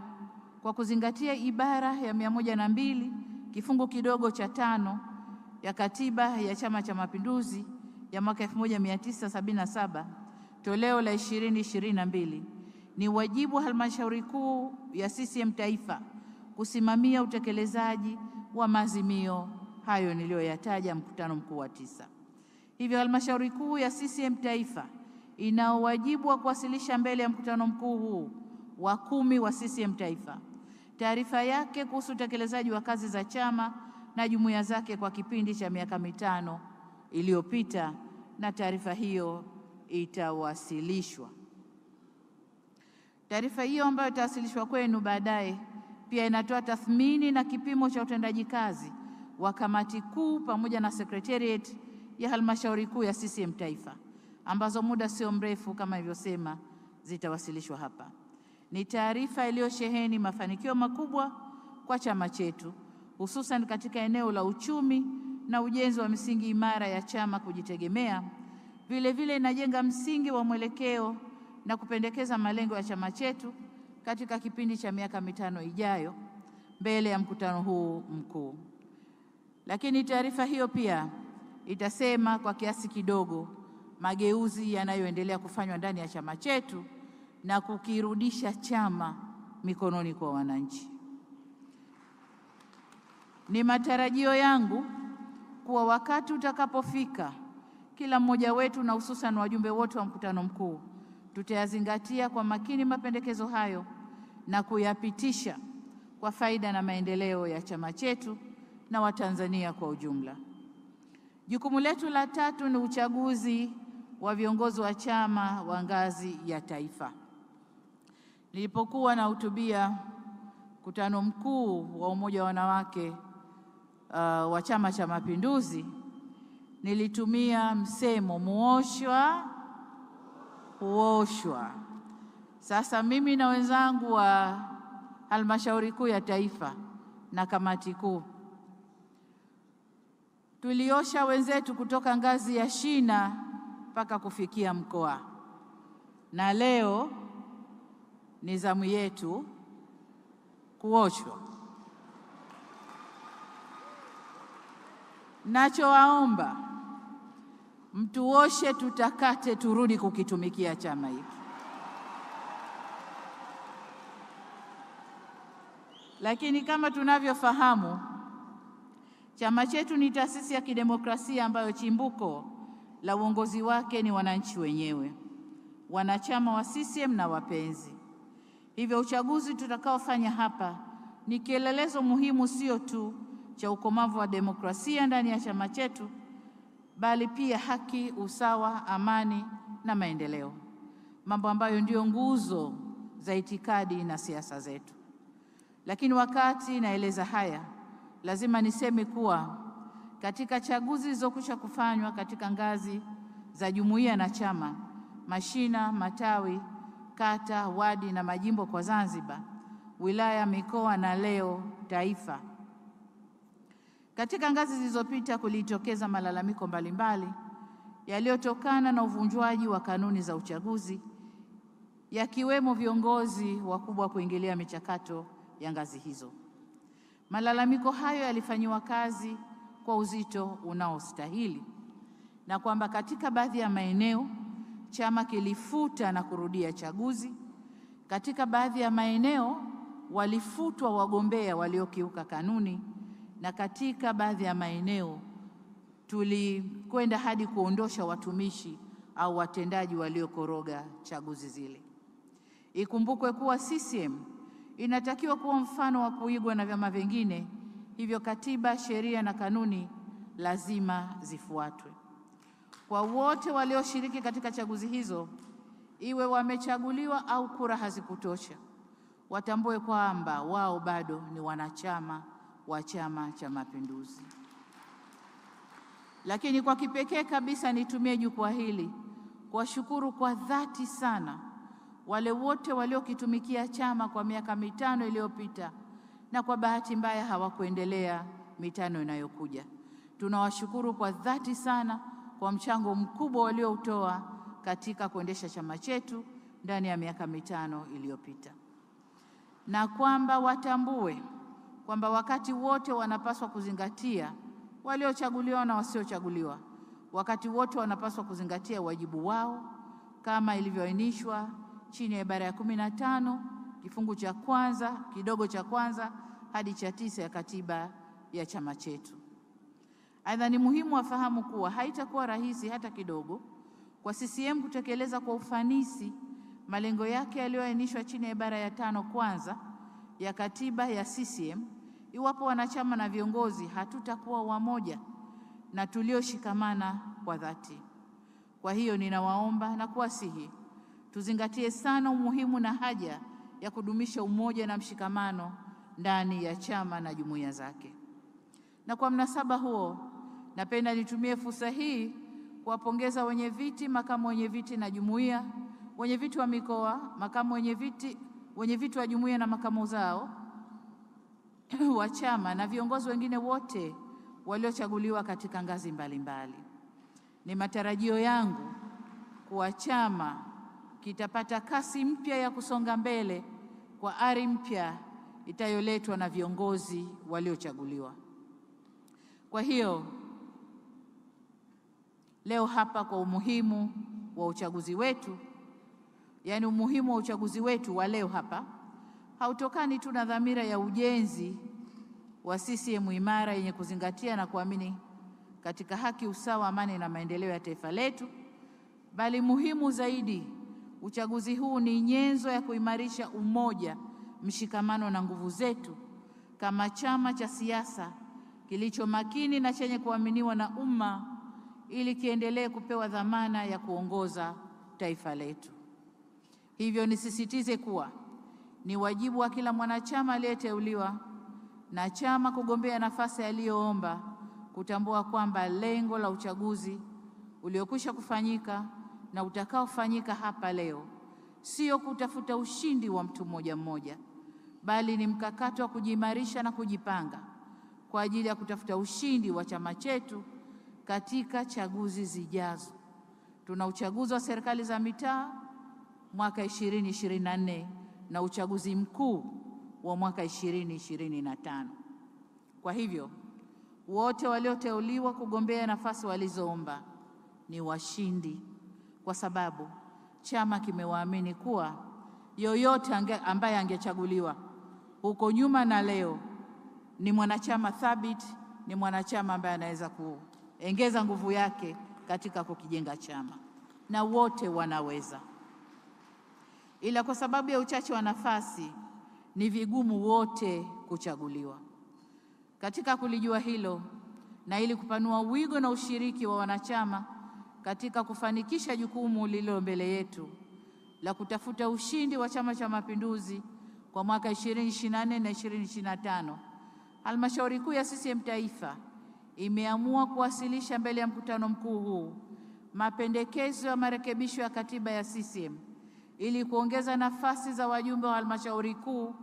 kwa kuzingatia ibara ya 102 kifungu kidogo cha 5 ya Katiba ya Chama cha Mapinduzi ya mwaka 1977 toleo la 2022, ni wajibu wa halmashauri kuu ya CCM Taifa kusimamia utekelezaji wa maazimio hayo niliyoyataja mkutano mkuu wa 9. Hivyo halmashauri kuu ya CCM Taifa ina wajibu wa kuwasilisha mbele ya mkutano mkuu huu wa 10 wa CCM Taifa taarifa yake kuhusu utekelezaji wa kazi za chama na jumuiya zake kwa kipindi cha miaka 5 iliyopita, na taarifa hiyo itawasilishwa. Taarifa hiyo ambayo itawasilishwa kwenu baadaye pia inatoa tathmini na kipimo cha utendaji kazi wa kamati kuu pamoja na secretariat ya halmashauri kuu ya CCM Taifa, ambazo muda sio mrefu kama ilivyosema zitawasilishwa hapa. Ni taarifa iliyosheheni mafanikio makubwa kwa chama chetu, hususan katika eneo la uchumi na ujenzi wa misingi imara ya chama kujitegemea. Vile vile inajenga msingi wa mwelekeo na kupendekeza malengo ya chama chetu katika kipindi cha miaka 5 ijayo mbele ya mkutano huu mkuu. Lakini taarifa hiyo pia itasema kwa kiasi kidogo mageuzi yanayoendelea kufanywa ndani ya chama chetu na kukirudisha chama mikononi kwa wananchi. Ni matarajio yangu kuwa wakati utakapofika, kila mmoja wetu na hususan wajumbe wote wa mkutano mkuu tutayazingatia kwa makini mapendekezo hayo na kuyapitisha kwa faida na maendeleo ya chama chetu na Watanzania kwa ujumla. Jukumu letu la 3 ni uchaguzi wa viongozi wa chama wa ngazi ya taifa. Nilipokuwa nahutubia mkutano mkuu wa Umoja wa Wanawake wa Chama cha Mapinduzi, nilitumia msemo muoshwa huoshwa. Sasa mimi na wenzangu wa halmashauri kuu ya taifa na kamati kuu tuliosha wenzetu kutoka ngazi ya shina mpaka kufikia mkoa, na leo ni zamu yetu kuoshwa. Nachowaomba mtuoshe, tutakate, turudi kukitumikia chama hiki. Lakini kama tunavyofahamu, chama chetu ni taasisi ya kidemokrasia ambayo chimbuko la uongozi wake ni wananchi wenyewe, wanachama wa CCM na wapenzi. Hivyo uchaguzi tutakaofanya hapa ni kielelezo muhimu sio tu cha ukomavu wa demokrasia ndani ya chama chetu, bali pia haki, usawa, amani na maendeleo, mambo ambayo ndio nguzo za itikadi na siasa zetu. Lakini wakati naeleza haya, lazima niseme kuwa katika chaguzi zilizokwisha kufanywa katika ngazi za jumuiya na chama, mashina, matawi, kata, wadi na majimbo kwa Zanzibar, wilaya, mikoa na leo taifa, katika ngazi zilizopita kulitokeza malalamiko mbalimbali yaliyotokana na uvunjwaji wa kanuni za uchaguzi, yakiwemo viongozi wakubwa kuingilia michakato ya ngazi hizo. Malalamiko hayo yalifanyiwa kazi kwa uzito unaostahili, na kwamba katika baadhi ya maeneo chama kilifuta na kurudia chaguzi. Katika baadhi ya maeneo walifutwa wagombea waliokiuka kanuni, na katika baadhi ya maeneo tulikwenda hadi kuondosha watumishi au watendaji waliokoroga chaguzi zile. Ikumbukwe kuwa CCM inatakiwa kuwa mfano wa kuigwa na vyama vingine, hivyo katiba, sheria na kanuni lazima zifuatwe. Kwa wote walioshiriki katika chaguzi hizo, iwe wamechaguliwa au kura hazikutosha, watambue kwamba wao bado ni wanachama wa Chama cha Mapinduzi. Lakini kwa kipekee kabisa nitumie jukwaa hili kuwashukuru kwa dhati sana wale wote waliokitumikia chama kwa miaka 5 iliyopita na kwa bahati mbaya hawakuendelea mitano inayokuja. Tunawashukuru kwa dhati sana kwa mchango mkubwa walioutoa katika kuendesha chama chetu ndani ya miaka mitano iliyopita, na kwamba watambue kwamba wakati wote wanapaswa kuzingatia, waliochaguliwa na wasiochaguliwa, wakati wote wanapaswa kuzingatia wajibu wao kama ilivyoainishwa chini ya ibara ya 15 kifungu cha kwanza kidogo cha kwanza hadi cha 9 ya katiba ya chama chetu. Aidha, ni muhimu wafahamu kuwa haitakuwa rahisi hata kidogo kwa CCM kutekeleza kwa ufanisi malengo yake yaliyoainishwa chini ya ibara ya 5 kwanza ya katiba ya CCM iwapo wanachama na viongozi hatutakuwa wamoja na tulioshikamana kwa dhati. Kwa hiyo ninawaomba na kuwasihi tuzingatie sana umuhimu na haja ya kudumisha umoja na mshikamano ndani ya chama na jumuiya zake. Na kwa mnasaba huo, napenda nitumie fursa hii kuwapongeza wenye viti, makamu wenye viti na jumuiya, wenye viti wa mikoa, makamu wenye viti wa jumuiya na makamu zao wa chama na viongozi wengine wote waliochaguliwa katika ngazi mbalimbali. Ni matarajio yangu kuwa chama kitapata kasi mpya ya kusonga mbele kwa ari mpya itayoletwa na viongozi waliochaguliwa. Kwa hiyo leo hapa, kwa umuhimu wa uchaguzi wetu, yaani umuhimu wa uchaguzi wetu wa leo hapa hautokani tu na dhamira ya ujenzi wa CCM imara yenye kuzingatia na kuamini katika haki, usawa, amani na maendeleo ya taifa letu, bali muhimu zaidi, uchaguzi huu ni nyenzo ya kuimarisha umoja, mshikamano na nguvu zetu kama chama cha siasa kilicho makini na chenye kuaminiwa na umma ili kiendelee kupewa dhamana ya kuongoza taifa letu. Hivyo nisisitize kuwa ni wajibu wa kila mwanachama aliyeteuliwa na chama kugombea nafasi aliyoomba kutambua kwamba lengo la uchaguzi uliokwisha kufanyika na utakaofanyika hapa leo sio kutafuta ushindi wa mtu mmoja mmoja, bali ni mkakati wa kujiimarisha na kujipanga kwa ajili ya kutafuta ushindi wa chama chetu katika chaguzi zijazo. Tuna uchaguzi wa serikali za mitaa mwaka 2024 na uchaguzi mkuu wa mwaka 2025. Kwa hivyo wote walioteuliwa kugombea nafasi walizoomba ni washindi, kwa sababu chama kimewaamini kuwa yoyote ambaye angechaguliwa huko nyuma na leo ni mwanachama thabiti, ni mwanachama ambaye anaweza kuongeza nguvu yake katika kukijenga chama, na wote wanaweza. Ila kwa sababu ya uchache wa nafasi ni vigumu wote kuchaguliwa. Katika kulijua hilo na ili kupanua wigo na ushiriki wa wanachama katika kufanikisha jukumu lililo mbele yetu la kutafuta ushindi wa Chama cha Mapinduzi kwa mwaka 2024 na 2025, Halmashauri Kuu ya CCM Taifa imeamua kuwasilisha mbele ya mkutano mkuu huu mapendekezo ya marekebisho ya katiba ya CCM ili kuongeza nafasi za wajumbe wa Halmashauri Kuu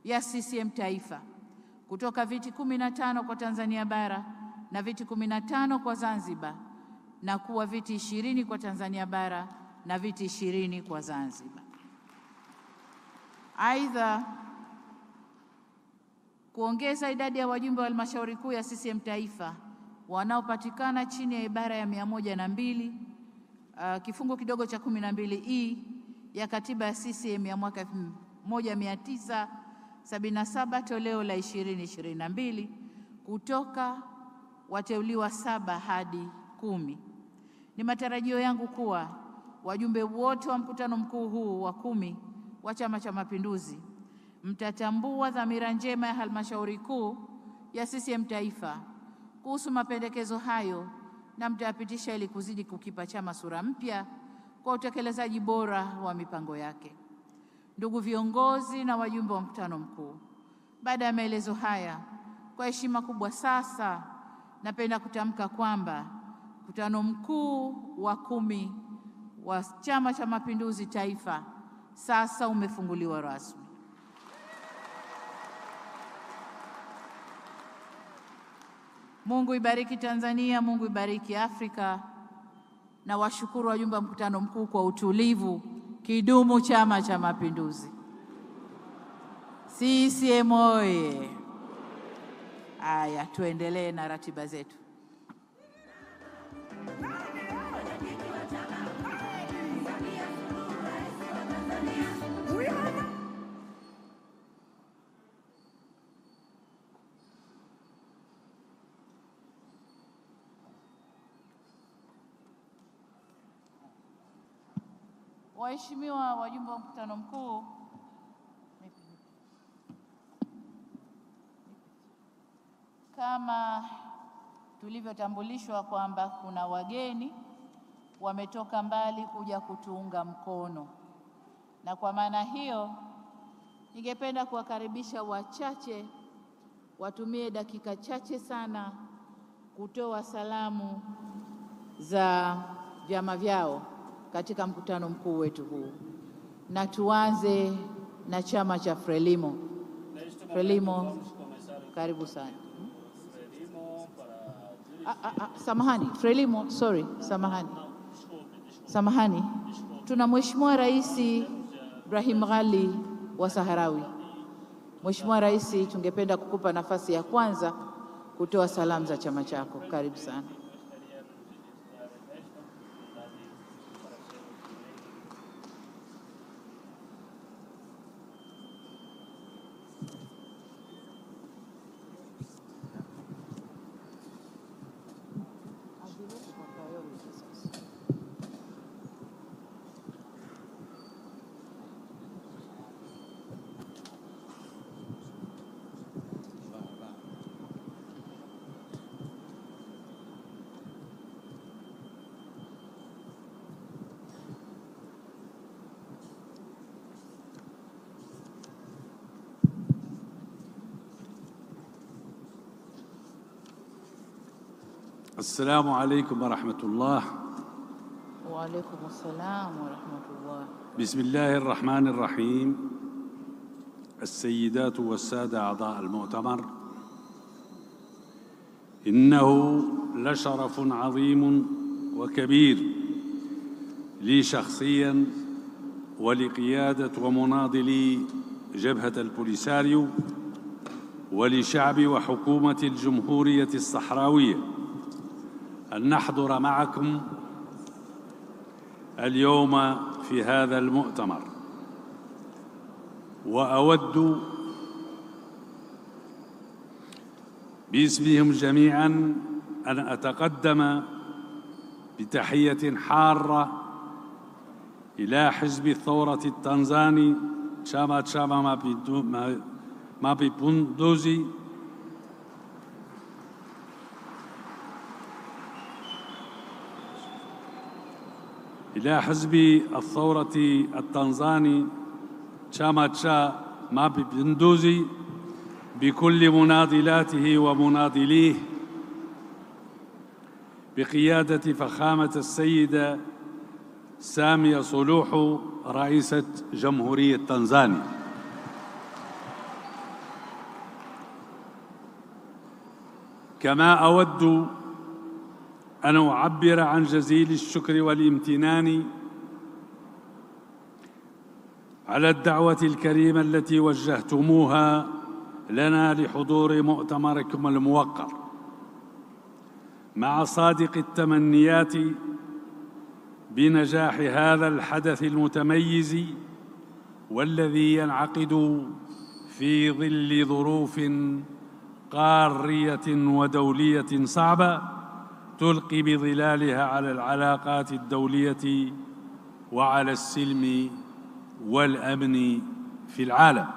ya CCM Taifa kutoka viti 15 kwa Tanzania Bara na viti 15 kwa Zanzibar na kuwa viti 20 kwa Tanzania Bara na viti 20 kwa Zanzibar. Aidha, kuongeza idadi ya wajumbe wa Halmashauri Kuu ya CCM Taifa wanaopatikana chini ya ibara ya 102 kifungu kidogo cha 12E ya katiba ya CCM ya mwaka 1977 toleo la 2022 kutoka wateuliwa 7 hadi 10. Ni matarajio yangu kuwa wajumbe wote wa mkutano mkuu huu wa 10 wa Chama cha Mapinduzi mtatambua dhamira njema ya Halmashauri Kuu ya CCM Taifa kuhusu mapendekezo hayo na mtayapitisha ili kuzidi kukipa chama sura mpya kwa utekelezaji bora wa mipango yake. Ndugu viongozi na wajumbe wa mkutano mkuu, baada ya maelezo haya, kwa heshima kubwa sasa napenda kutamka kwamba mkutano mkuu wa 10 wa Chama cha Mapinduzi Taifa sasa umefunguliwa rasmi. . Mungu ibariki Tanzania, Mungu ibariki Afrika, na washukuru wajumbe wa mkutano mkuu kwa utulivu. Kidumu Chama cha Mapinduzi! CCM oye! Aya, tuendelee na ratiba zetu. Waheshimiwa wajumbe wa mkutano mkuu, kama tulivyotambulishwa kwamba kuna wageni wametoka mbali kuja kutuunga mkono, na kwa maana hiyo ningependa kuwakaribisha wachache watumie dakika chache sana kutoa salamu za vyama vyao katika mkutano mkuu wetu huu, na tuanze na chama cha Frelimo. Frelimo, karibu sana. Samahani, Frelimo, sorry, samahani. Tuna Mheshimiwa Rais Ibrahim Ghali wa Saharawi. Mheshimiwa Rais, tungependa kukupa nafasi ya kwanza kutoa salamu za chama chako. Karibu sana. السلام عليكم ورحمة الله. وعليكم السلام ورحمة الله. بسم الله الرحمن الرحيم. السيدات والسادة أعضاء المؤتمر، إنه لشرف عظيم وكبير لي شخصياً ولقيادة ومناضلي جبهة البوليساريو ولشعب وحكومة الجمهورية الصحراوية أن نحضر معكم اليوم في هذا المؤتمر. وأود باسمهم جميعاً أن أتقدم بتحية حارة إلى حزب الثورة التنزاني Chama Mapinduzi إلى حزب الثورة التنزاني Chama Mapinduzi بكل مناضلاته ومناضليه بقيادة فخامة السيدة سامية صلوح رئيسة جمهورية تنزانيا. كما أود أن أعبر عن جزيل الشكر والامتنان على الدعوة الكريمة التي وجهتموها لنا لحضور مؤتمركم الموقر، مع صادق التمنيات بنجاح هذا الحدث المتميز والذي ينعقد في ظل ظروف قارية ودولية صعبة تلقي بظلالها على العلاقات الدولية وعلى السلم والأمن في العالم.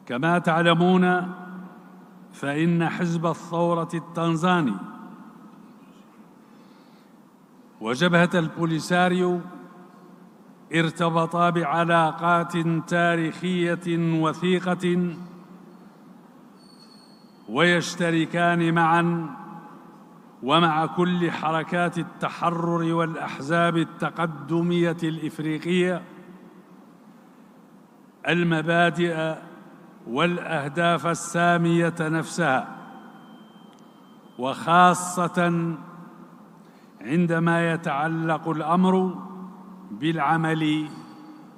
كما تعلمون فإن حزب الثورة التنزاني وجبهة البوليساريو ارتبطا بعلاقات تاريخية وثيقة، ويشتركان معاً ومع كل حركات التحرر والأحزاب التقدمية الإفريقية المبادئ والأهداف السامية نفسها وخاصة عندما يتعلق الأمر بالعمل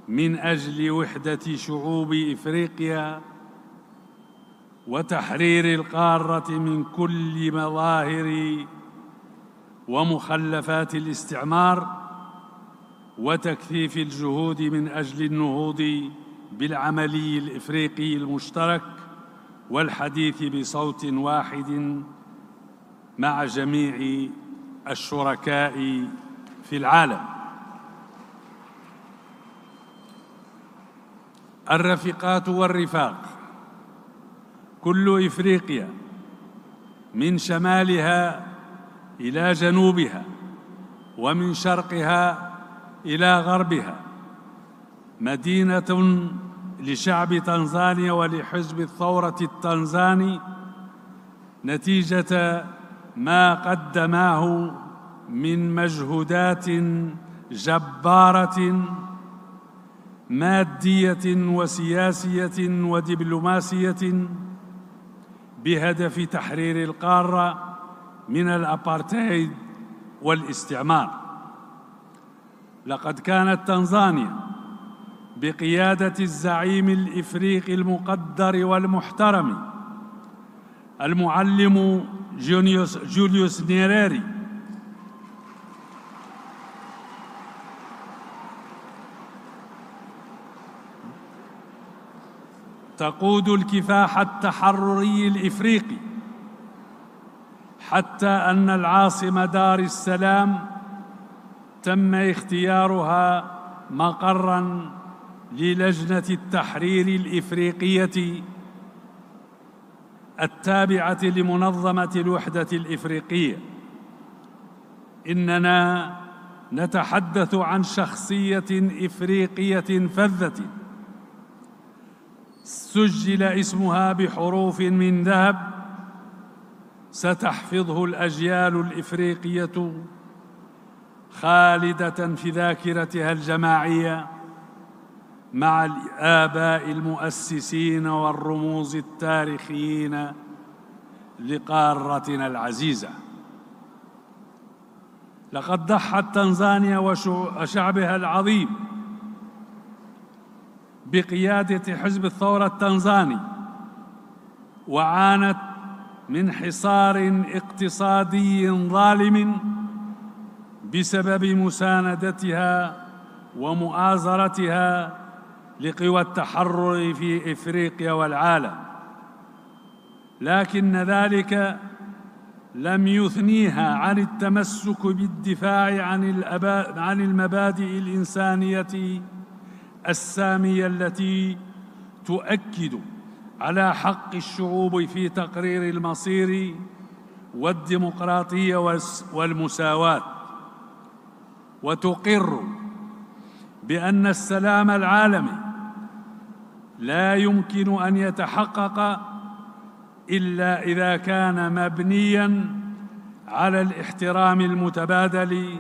من أجل وحدة شعوب إفريقيا وتحرير القارة من كل مظاهر ومخلفات الاستعمار وتكثيف الجهود من أجل النهوض بالعملي الإفريقي المشترك والحديث بصوت واحد مع جميع الشركاء في العالم. الرفيقات والرفاق، كل إفريقيا من شمالها إلى جنوبها ومن شرقها إلى غربها مدينة لشعب تنزانيا ولحزب الثورة التنزاني نتيجة ما قدماه من مجهودات جبارة مادية وسياسية ودبلوماسية بهدف تحرير القارة من الأبارتهايد والاستعمار. لقد كانت تنزانيا بقيادة الزعيم الإفريقي المقدر والمحترم المعلم جوليوس نيريري تقود الكفاح التحرري الإفريقي حتى أن العاصمة دار السلام تم اختيارها مقراً للجنة التحرير الإفريقية التابعة لمنظمة الوحدة الإفريقية. إننا نتحدث عن شخصية إفريقية فذة سجل اسمها بحروف من ذهب ستحفظه الأجيال الإفريقية خالدة في ذاكرتها الجماعية مع الآباء المؤسسين والرموز التاريخيين لقارتنا العزيزة. لقد ضحت تنزانيا وشعبها العظيم بقيادة حزب الثورة التنزاني وعانت من حصار اقتصادي ظالم بسبب مساندتها ومؤازرتها لقوى التحرر في إفريقيا والعالم، لكن ذلك لم يثنيها عن التمسك بالدفاع عن المبادئ الإنسانية السامية التي تؤكد على حق الشعوب في تقرير المصير والديمقراطية والمساواة، وتقر بأن السلام العالمي لا يمكن أن يتحقق إلا إذا كان مبنياً على الاحترام المتبادل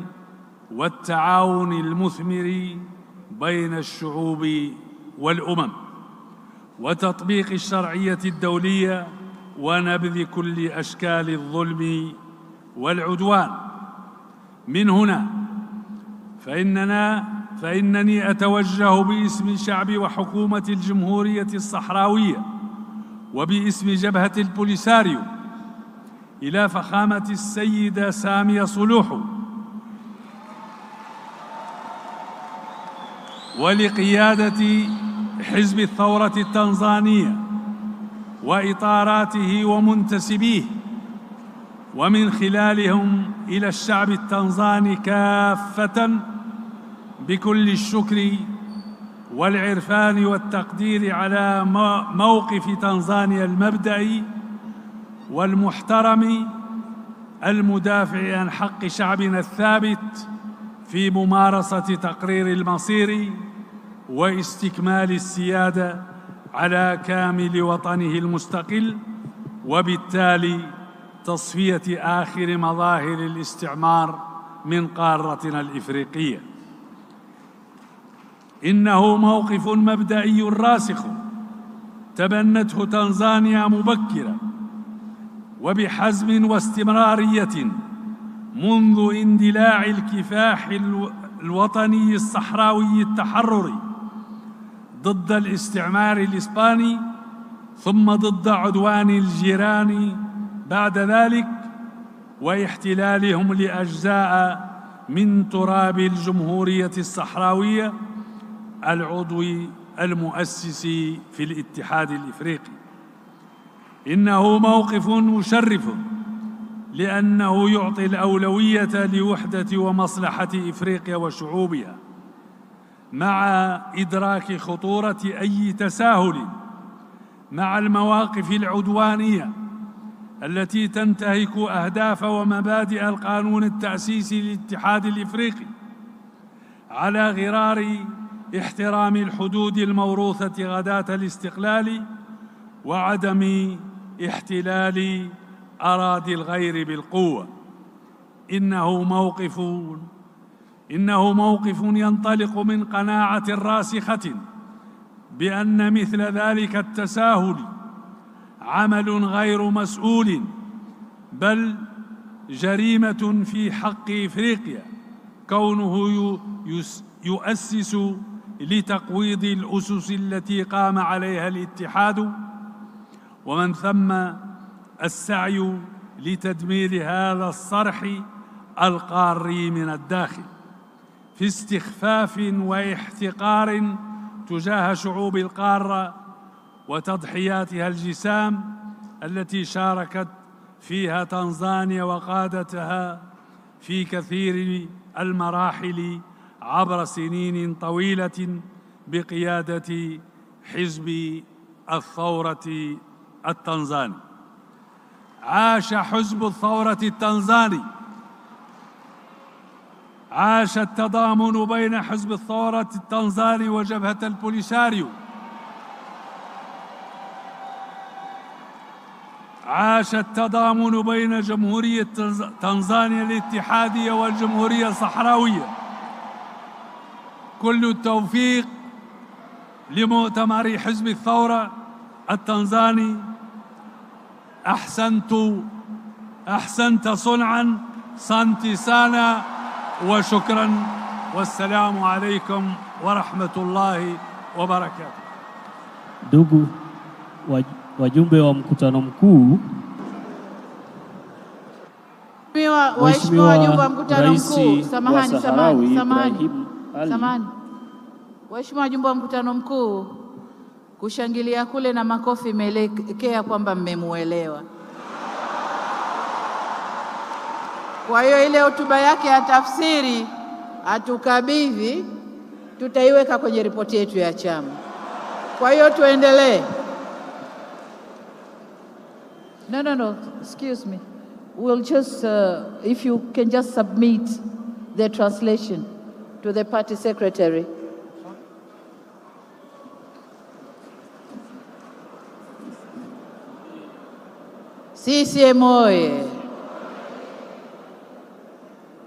والتعاون المثمر بين الشعوب والأمم وتطبيق الشرعية الدولية ونبذ كل أشكال الظلم والعدوان. من هنا فإنني أتوجه باسم شعب وحكومة الجمهورية الصحراوية وباسم جبهة البوليساريو إلى فخامة السيدة سامية صلوحو ولقيادة حزب الثورة التنزانية وإطاراته ومنتسبيه ومن خلالهم إلى الشعب التنزاني كافة بكل الشكر والعرفان والتقدير على موقف تنزانيا المبدئي والمحترم المدافع عن حق شعبنا الثابت في ممارسة تقرير المصير واستكمال السيادة على كامل وطنه المستقل، وبالتالي تصفية آخر مظاهر الاستعمار من قارتنا الإفريقية. إنه موقف مبدئي راسخ تبنته تنزانيا مبكرا، وبحزم واستمرارية منذ اندلاع الكفاح الوطني الصحراوي التحرري ضد الاستعمار الإسباني، ثم ضد عدوان الجيران بعد ذلك واحتلالهم لأجزاء من تراب الجمهورية الصحراوية العضو المؤسس في الاتحاد الإفريقي. إنه موقف مشرف لأنه يعطي الأولوية لوحدة ومصلحة إفريقيا وشعوبها، مع إدراك خطورة أي تساهل مع المواقف العدوانية التي تنتهك أهداف ومبادئ القانون التأسيسي للاتحاد الإفريقي على غرار احترام الحدود الموروثة غداة الاستقلال وعدم احتلال أراضي الغير بالقوة. إنه موقف ينطلق من قناعة راسخة بأن مثل ذلك التساهل عمل غير مسؤول، بل جريمة في حق إفريقيا، كونه يؤسس لتقويض الأسس التي قام عليها الاتحاد، ومن ثم السعي لتدمير هذا الصرح القاري من الداخل في استخفاف واحتقار تجاه شعوب القارة وتضحياتها الجسام التي شاركت فيها تنزانيا وقادتها في كثير المراحل عبر سنين طويلة بقيادة حزب الثورة التنزاني. عاش حزب الثورة التنزاني، عاش التضامن بين حزب الثورة التنزاني وجبهة البوليساريو، عاش التضامن بين جمهورية تنزانيا الاتحادية والجمهورية الصحراوية. كل التوفيق لمؤتمر حزب الثورة التنزاني. أحسنت صنعا، سانتي سانا، وشكرا، والسلام عليكم ورحمة الله وبركاته. Ndugu wajumbe wa mkutano mkuu, waheshimiwa wajumbe wa mkutano mkuu, samahani. Waheshimiwa wajumbe wa mkutano mkuu, kushangilia kule na makofi imeelekea kwamba mmemuelewa. Kwa hiyo ile hotuba yake ya tafsiri atukabidhi, tutaiweka kwenye ripoti yetu ya chama. Kwa hiyo tuendelee. No, excuse me. We'll just, if you can just submit the translation to the party secretary. CCM oye!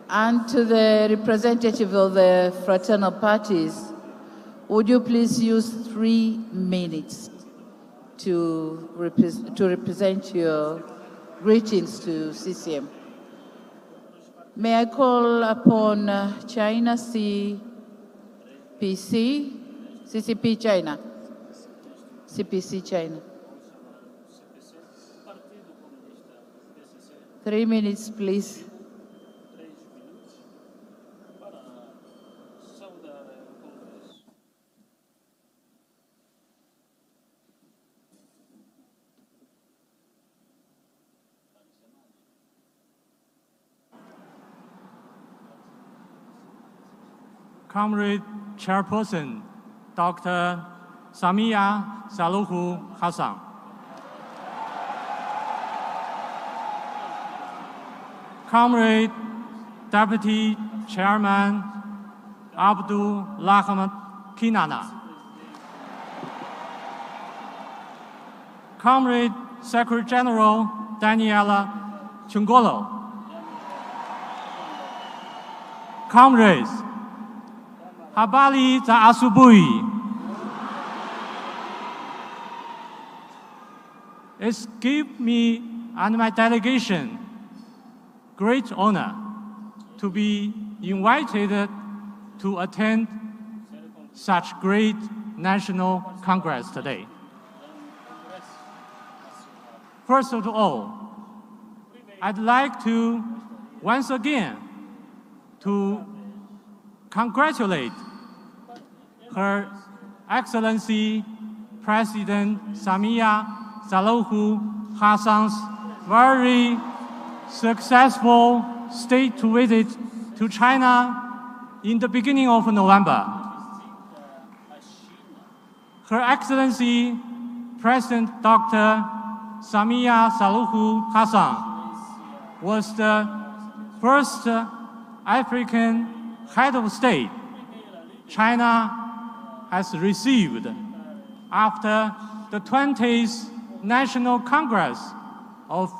And to the representative of the fraternal parties, would you please use 3 minutes to represent your greetings to CCM? May I call upon China CCP China. 3 minutes, please. Comrade Chairperson, Dr. Samia Suluhu Hassan. Comrade Deputy Chairman Abdul Rahman Kinana. Comrade Secretary General Daniela Chungolo. Comrades, habari za asubuhi. It gives me and my delegation great honor to be invited to attend such great national congress today. First of all, I'd like to once again to congratulate Her Excellency President Samia Suluhu Hassan's very successful state visit to China in the beginning of November. Her Excellency President Dr. Samia Suluhu Hassan was the first African head of state China has received after the 20th National Congress of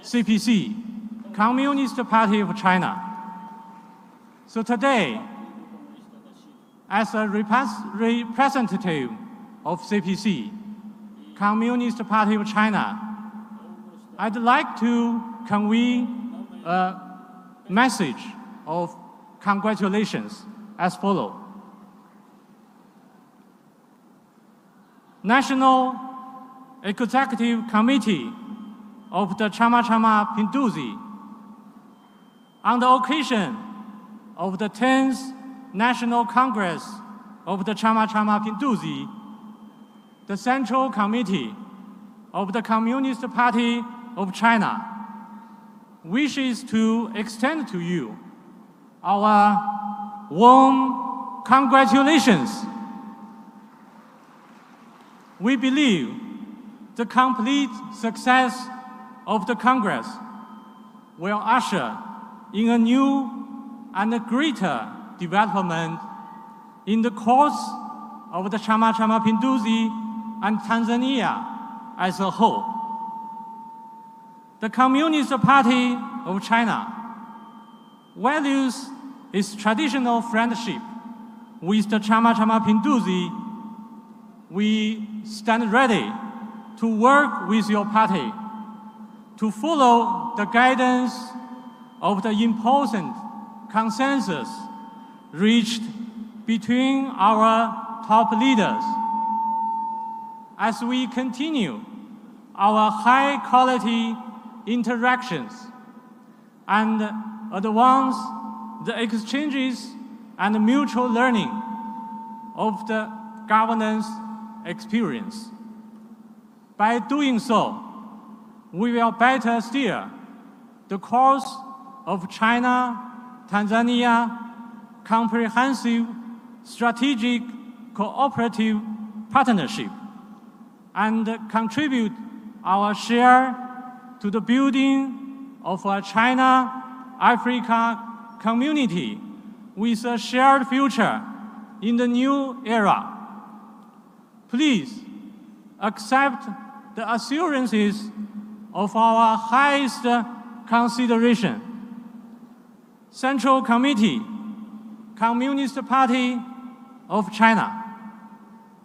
CPC, Communist Party of China. So today, as a representative of CPC, Communist Party of China, I'd like to convey a message of congratulations as follows. National Executive Committee of the Chama Mapinduzi, on the occasion of the 10th National Congress of the Chama Mapinduzi, the Central Committee of the Communist Party of China wishes to extend to you our warm congratulations. We believe the complete success of the Congress will usher in a new and a greater development in the course of the Chama Mapinduzi and Tanzania as a whole. The Communist Party of China values its traditional friendship with the Chama Mapinduzi. We stand ready to work with your party to follow the guidance of the important consensus reached between our top leaders as we continue our high-quality interactions and advance the exchanges and mutual learning of the governance experience. By doing so, we will better steer the course of China-Tanzania comprehensive strategic cooperative partnership and contribute our share to the building of a China-Africa community with a shared future in the new era. Please accept the assurances of our highest consideration. Central Committee, Communist Party of China.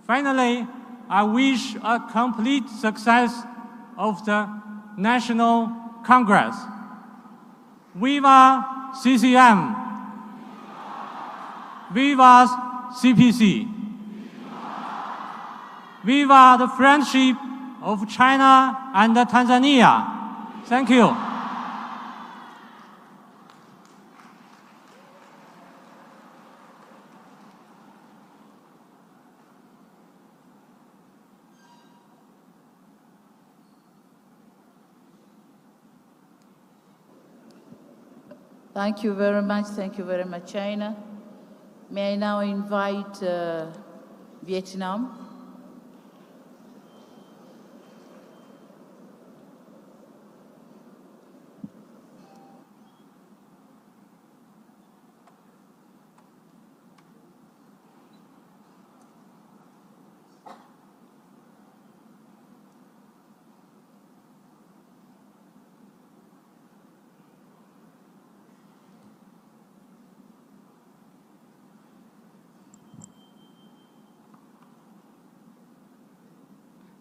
Finally, I wish a complete success of the National Congress. Viva CCM! Viva CPC! Viva the friendship of China and Tanzania! Thank you. Thank you very much. Thank you very much, China. May I now invite Vietnam.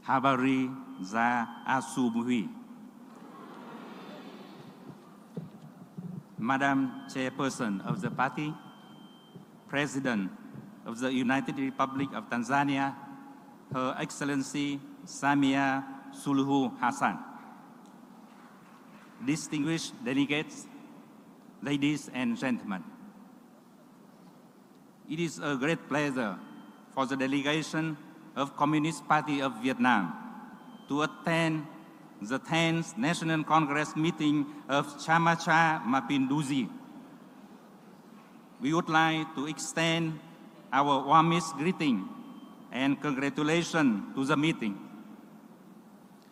Habari za asubuhi. Madam Chairperson of the party, President of the United Republic of Tanzania, Her Excellency Samia Suluhu Hassan. Distinguished delegates, ladies and gentlemen, it is a great pleasure for the delegation of Communist Party of Vietnam to attend the 10th National Congress meeting of Chama Mapinduzi. We would like to extend our warmest greeting and congratulations to the meeting.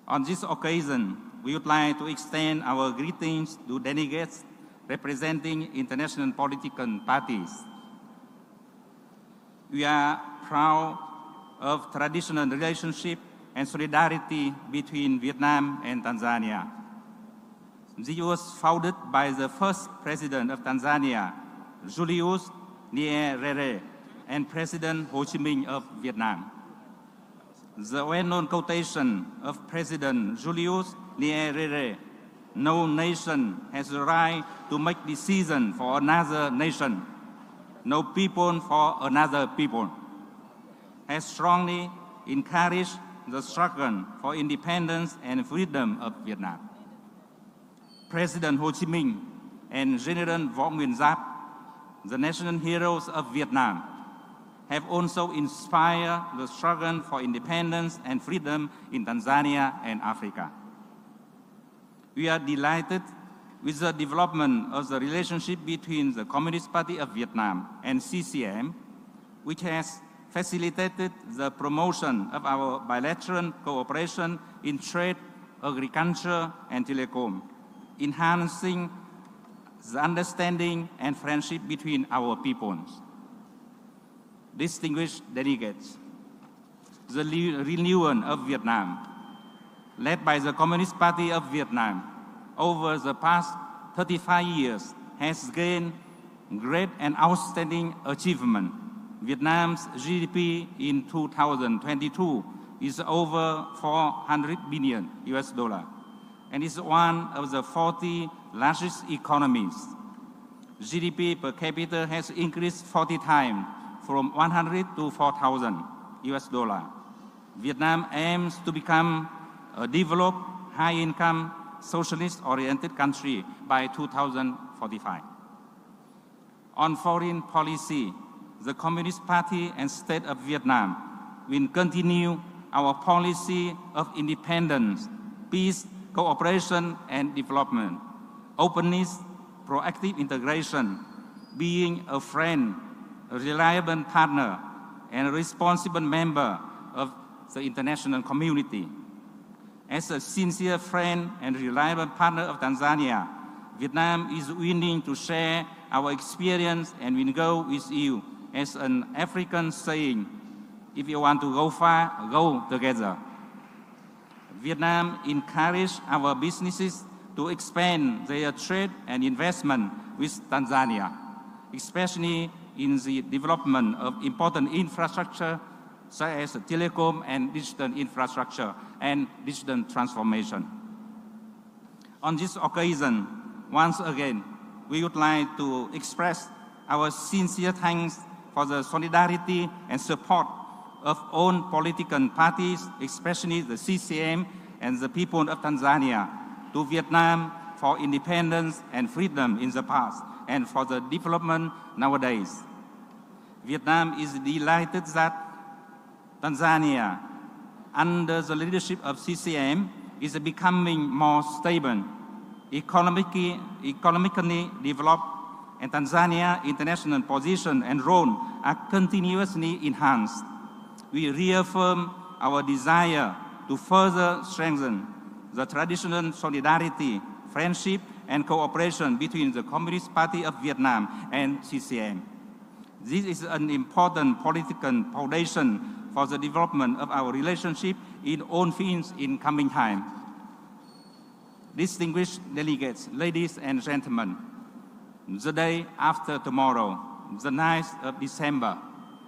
On this occasion, we would like to extend our greetings to delegates representing international political parties. We are proud of traditional relationship and solidarity between Vietnam and Tanzania. This was founded by the first president of Tanzania, Julius Nyerere, and President Ho Chi Minh of Vietnam. The well-known quotation of President Julius Nyerere, "No nation has the right to make decisions for another nation. No people for another people," has strongly encouraged the struggle for independence and freedom of Vietnam. President Ho Chi Minh and General Võ Nguyên Giáp, the national heroes of Vietnam, have also inspired the struggle for independence and freedom in Tanzania and Africa. We are delighted with the development of the relationship between the Communist Party of Vietnam and CCM, which has facilitated the promotion of our bilateral cooperation in trade, agriculture, and telecom, enhancing the understanding and friendship between our peoples. Distinguished delegates, the renewal of Vietnam, led by the Communist Party of Vietnam, over the past 35 years has gained great and outstanding achievement. Vietnam's GDP in 2022 is over $400 billion and is one of the 40 largest economies. GDP per capita has increased 40 times from 100 to 4,000 $. Vietnam aims to become a developed, high-income, socialist-oriented country by 2045. On foreign policy, the Communist Party and State of Vietnam will continue our policy of independence, peace, cooperation, and development, openness, proactive integration, being a friend, a reliable partner, and a responsible member of the international community. As a sincere friend and reliable partner of Tanzania, Vietnam is willing to share our experience and will go with you. As an African saying, if you want to go far, go together. Vietnam encouraged our businesses to expand their trade and investment with Tanzania, especially in the development of important infrastructure such as telecom and digital infrastructure and digital transformation. On this occasion, once again, we would like to express our sincere thanks for the solidarity and support of all political parties, especially the CCM and the people of Tanzania, to Vietnam for independence and freedom in the past and for the development nowadays. Vietnam is delighted that Tanzania, under the leadership of CCM, is becoming more stable, economically developed, and Tanzania's international position and role are continuously enhanced. We reaffirm our desire to further strengthen the traditional solidarity, friendship, and cooperation between the Communist Party of Vietnam and CCM. This is an important political foundation for the development of our relationship in all fields in coming time. Distinguished delegates, ladies and gentlemen, the day after tomorrow, the 9th of December,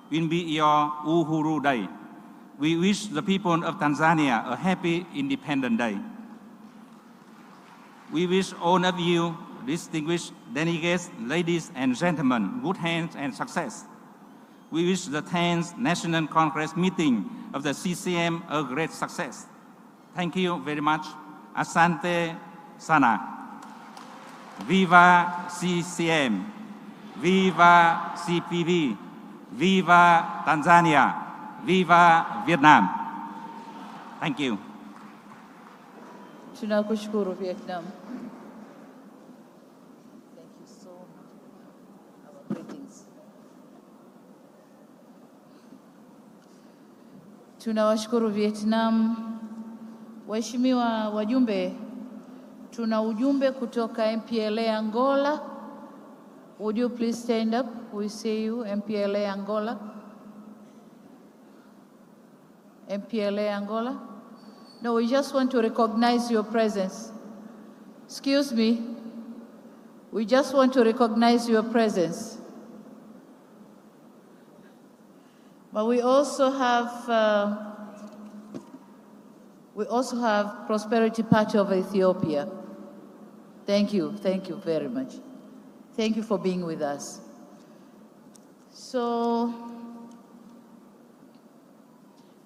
will be your Uhuru Day. We wish the people of Tanzania a happy Independence Day. We wish all of you distinguished delegates, ladies and gentlemen, good health and success. We wish the 10th National Congress meeting of the CCM a great success. Thank you very much. Asante sana. Viva CCM. Viva CPV. Viva Tanzania. Viva Vietnam. Thank you. Tunakushukuru Vietnam. Thank you so much. Our greetings. Tunawashukuru Vietnam. Waheshimiwa wajumbe, tuna ujumbe kutoka MPLA Angola. Would you please stand up? We see you, MPLA Angola. MPLA Angola. No, we just want to recognize your presence. Excuse me. We just want to recognize your presence. But we also have Prosperity Party of Ethiopia. Thank you very much. Thank you for being with us. So,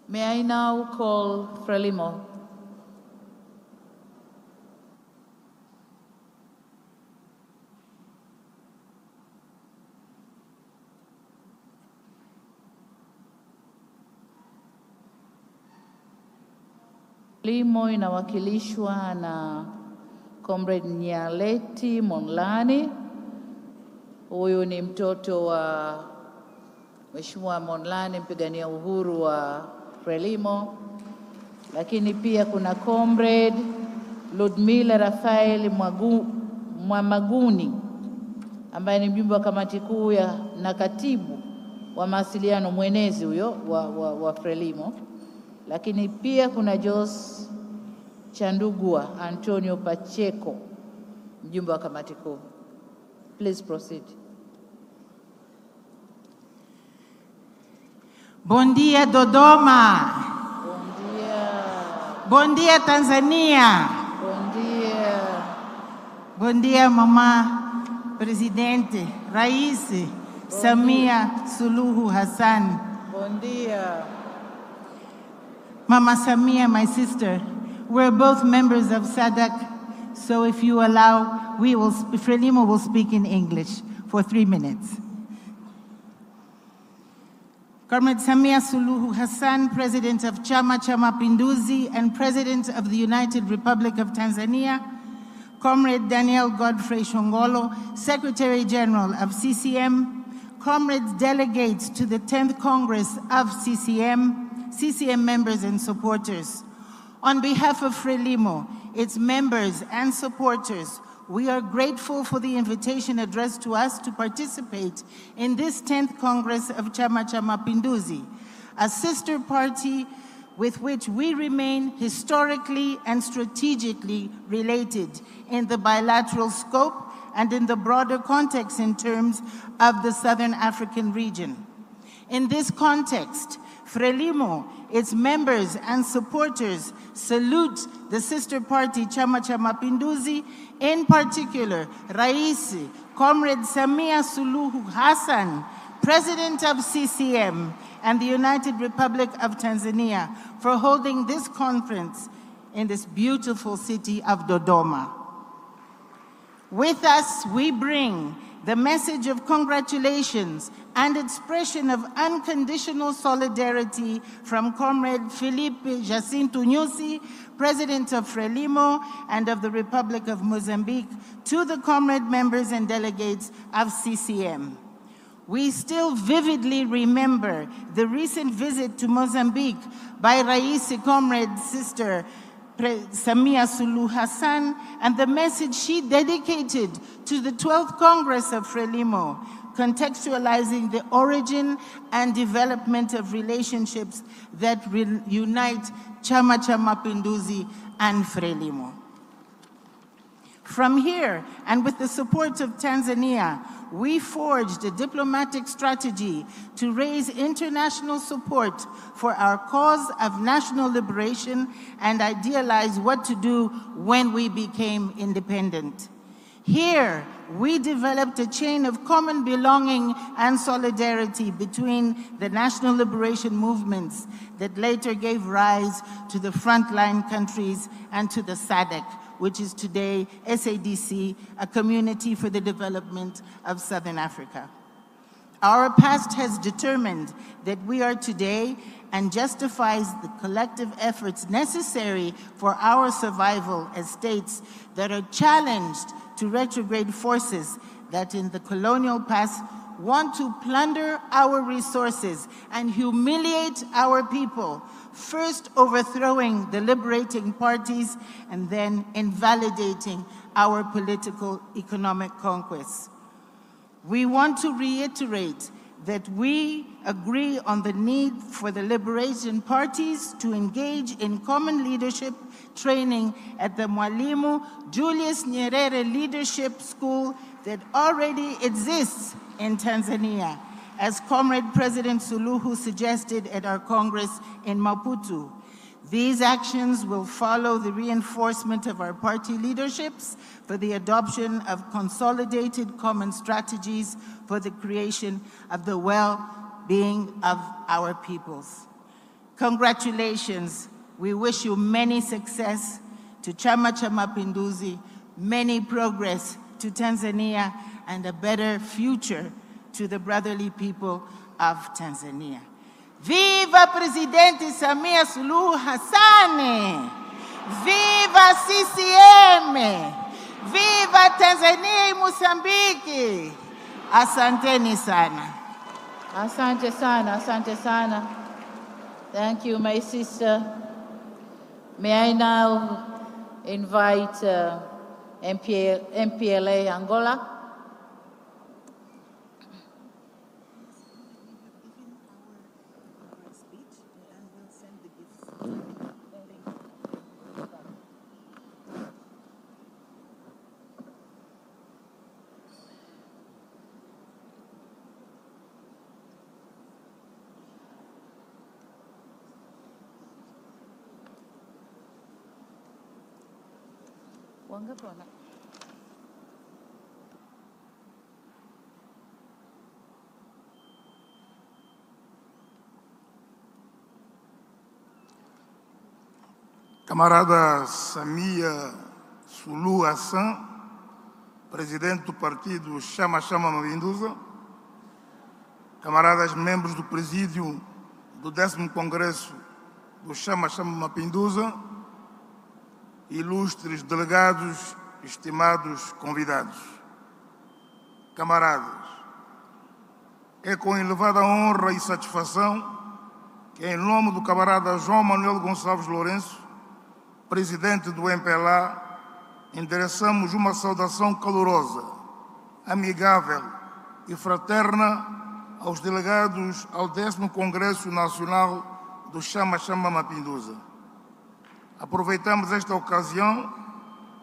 may I now call Frelimo? Frelimo inawakilishwa na Comrade Nyaleti Monlani. Huyu ni mtoto wa Mheshimiwa Monlani, mpigania uhuru wa Frelimo. Lakini pia kuna Comrade Ludmila Rafael Mwamaguni ambaye ni mjumbe wa kamati kuu na katibu wa mawasiliano mwenezi huyo wa Frelimo. Lakini pia kuna Jos Chandugua Antonio Pacheco, mjumbe wa kamati kuu. Please proceed. Bom dia, Dodoma. Bom dia. Bom dia, Tanzania. Bom dia. Bom dia, Mama Presidente Rais Samia Suluhu Hassan. Bom dia. Mama Samia, my sister, we're both members of SADC, so if you allow, Frelimo will speak in English for 3 minutes. Comrade Samia Suluhu Hassan, President of Chama, Mapinduzi, and President of the United Republic of Tanzania. Comrade Daniel Godfrey Shongolo, Secretary General of CCM. Comrades delegates to the 10th Congress of CCM members and supporters. On behalf of Frelimo, its members and supporters, we are grateful for the invitation addressed to us to participate in this 10th Congress of Chama Mapinduzi, a sister party with which we remain historically and strategically related in the bilateral scope and in the broader context in terms of the Southern African region. In this context, Frelimo, its members and supporters salute the sister party Chama Mapinduzi, in particular, Rais Comrade Samia Suluhu Hassan, President of CCM and the United Republic of Tanzania, for holding this conference in this beautiful city of Dodoma. With us, we bring the message of congratulations and expression of unconditional solidarity from Comrade Felipe Jacinto Nyusi, President of Frelimo and of the Republic of Mozambique, to the comrade members and delegates of CCM. We still vividly remember the recent visit to Mozambique by Raisi Comrade Sister Samia Suluhu Hassan and the message she dedicated to the 12th Congress of Frelimo, contextualizing the origin and development of relationships that unite Chama Mapinduzi and Frelimo. From here, and with the support of Tanzania, we forged a diplomatic strategy to raise international support for our cause of national liberation and idealize what to do when we became independent. Here, we developed a chain of common belonging and solidarity between the national liberation movements that later gave rise to the frontline countries and to the SADC, which is today SADC, a community for the development of Southern Africa. Our past has determined that we are today and justifies the collective efforts necessary for our survival as states that are challenged to retrograde forces that in the colonial past want to plunder our resources and humiliate our people, first overthrowing the liberating parties and then invalidating our political economic conquests. We want to reiterate that we agree on the need for the liberation parties to engage in common leadership training at the Mwalimu Julius Nyerere Leadership School that already exists in Tanzania, as Comrade President Suluhu suggested at our Congress in Maputo. These actions will follow the reinforcement of our party leaderships for the adoption of consolidated common strategies for the creation of the well-being of our peoples. Congratulations. We wish you many success to Chama cha Mapinduzi, many progress to Tanzania, and a better future to the brotherly people of Tanzania. Viva Presidente Samia Suluhu Hassan! Viva CCM! Viva Tanzania e Mozambique! Asanteni sana. Asante sana, asante sana. Thank you, my sister. May I now invite MPLA Angola. Camarada Samia Suluhu Hassan, presidente do partido Chama Mapinduzi, camaradas membros do presídio do 10º Congresso do Chama Mapinduzi, ilustres delegados, estimados convidados. Camaradas, é com elevada honra e satisfação que, em nome do camarada João Manuel Gonçalves Lourenço, presidente do MPLA, endereçamos uma saudação calorosa, amigável e fraterna aos delegados ao 10º Congresso Nacional do Chama Mapinduzi. Aproveitamos esta ocasião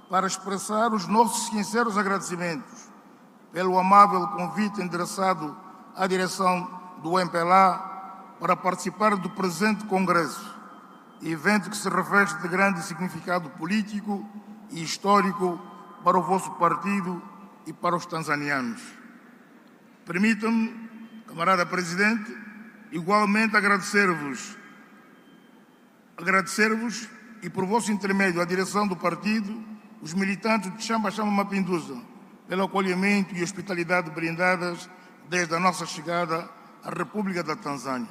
para expressar os nossos sinceros agradecimentos pelo amável convite endereçado à direção do MPLA para participar do presente Congresso, evento que se reveste de grande significado político e histórico para o vosso partido e para os tanzanianos. Permitam-me, camarada Presidente, igualmente agradecer-vos e, por vosso intermédio, a direção do partido, os militantes de Chama Mapinduzi, pelo acolhimento e hospitalidade brindadas desde a nossa chegada à República da Tanzânia.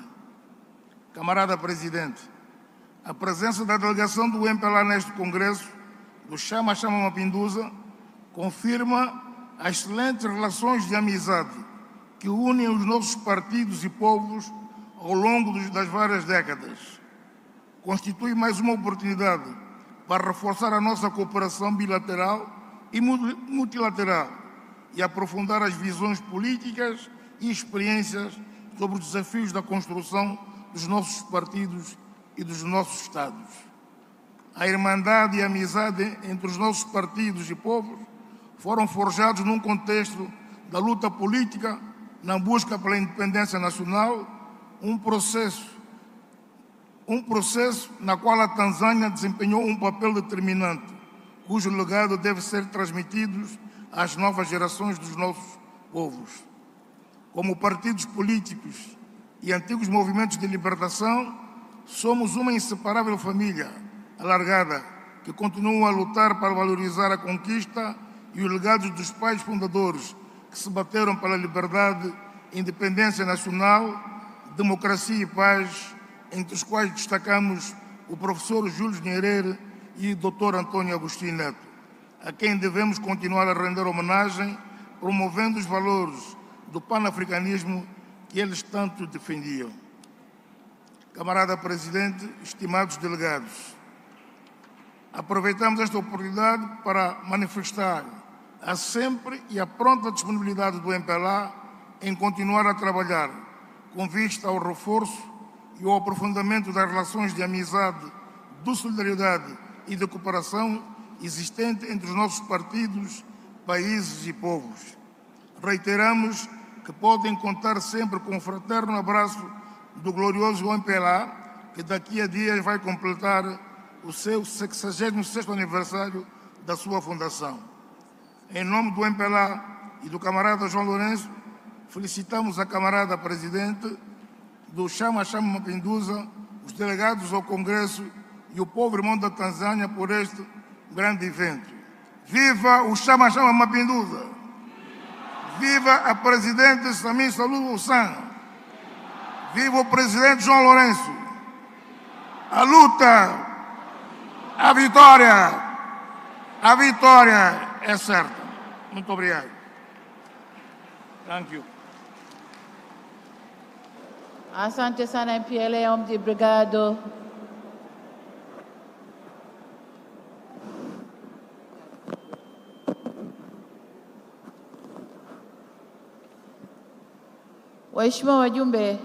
Camarada Presidente, a presença da delegação do MPLA neste Congresso do Chama Mapinduzi confirma as excelentes relações de amizade que unem os nossos partidos e povos ao longo das várias décadas. Constitui mais uma oportunidade para reforçar a nossa cooperação bilateral e multilateral e aprofundar as visões políticas e experiências sobre os desafios da construção dos nossos partidos e dos nossos Estados. A irmandade e a amizade entre os nossos partidos e povos foram forjados num contexto da luta política na busca pela independência nacional, um processo na qual a Tanzânia desempenhou um papel determinante, cujo legado deve ser transmitido às novas gerações dos nossos povos. Como partidos políticos e antigos movimentos de libertação, somos uma inseparável família alargada que continua a lutar para valorizar a conquista e os legados dos pais fundadores que se bateram pela liberdade, independência nacional, democracia e paz, entre os quais destacamos o professor Júlio Nyerere e o Dr. Antônio Agostinho Neto, a quem devemos continuar a render homenagem, promovendo os valores do panafricanismo que eles tanto defendiam. Camarada Presidente, estimados delegados, aproveitamos esta oportunidade para manifestar a sempre e a pronta disponibilidade do MPLA em continuar a trabalhar com vista ao reforço e ao aprofundamento das relações de amizade, de solidariedade e de cooperação existente entre os nossos partidos, países e povos. Reiteramos que podem contar sempre com o fraterno abraço do glorioso MPLA, que daqui a dias vai completar o seu 66º aniversário da sua fundação. Em nome do MPLA e do camarada João Lourenço, felicitamos a camarada Presidente do Chama Mapinduzi, os delegados ao Congresso e o povo irmão da Tanzânia por este grande evento. Viva o Chama Mapinduzi! Viva a Presidente Samia Suluhu Hassan! Viva o Presidente João Lourenço! A luta, a vitória é certa. Muito obrigado. Thank you. Asante sana MPLA, obrigado. Waheshimiwa wajumbe,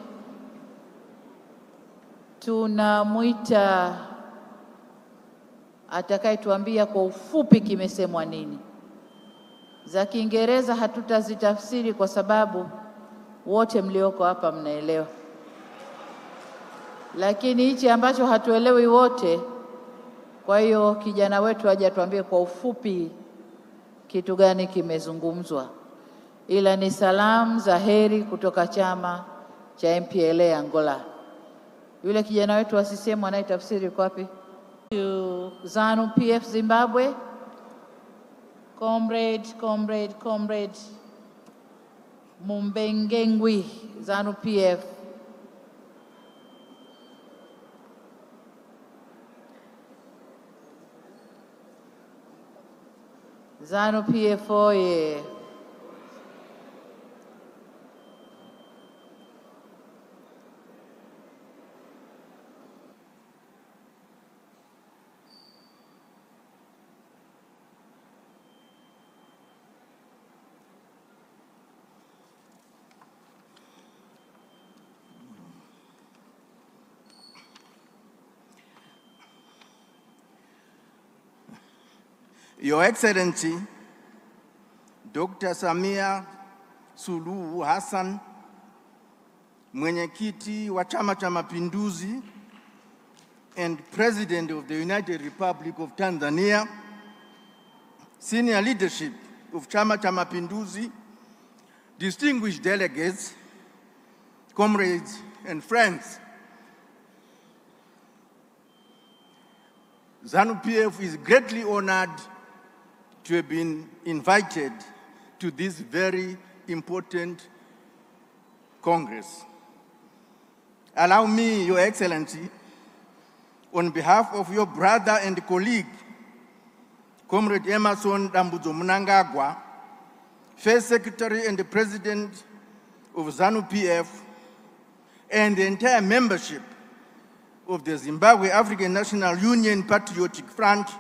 tunamwita atakayetuambia kwa ufupi kimesemwa nini. Za Kiingereza hatutazitafsiri kwa sababu wote mlioko hapa mnaelewa. Lakini hichi ambacho hatuelewi wote, kwa hiyo kijana wetu aje atuambie kwa ufupi kitu gani kimezungumzwa. Ila ni salamu za heri kutoka chama cha MPLA Angola. Yule kijana wetu wa CCM anayetafsiri kwa wapi? ZANU PF Zimbabwe. Comrade Mumbengengwi, ZANU PF. ZANU PF oye. Your Excellency, Dr. Samia Suluhu Hassan, Mwenyekiti wa Chama cha Mapinduzi and President of the United Republic of Tanzania, senior leadership of Chama cha Mapinduzi, distinguished delegates, comrades and friends, ZANU-PF is greatly honored to have been invited to this very important Congress. Allow me, Your Excellency, on behalf of your brother and colleague, Comrade Emerson Dambudzo Mnangagwa, First Secretary and the President of ZANU-PF, and the entire membership of the Zimbabwe African National Union Patriotic Front,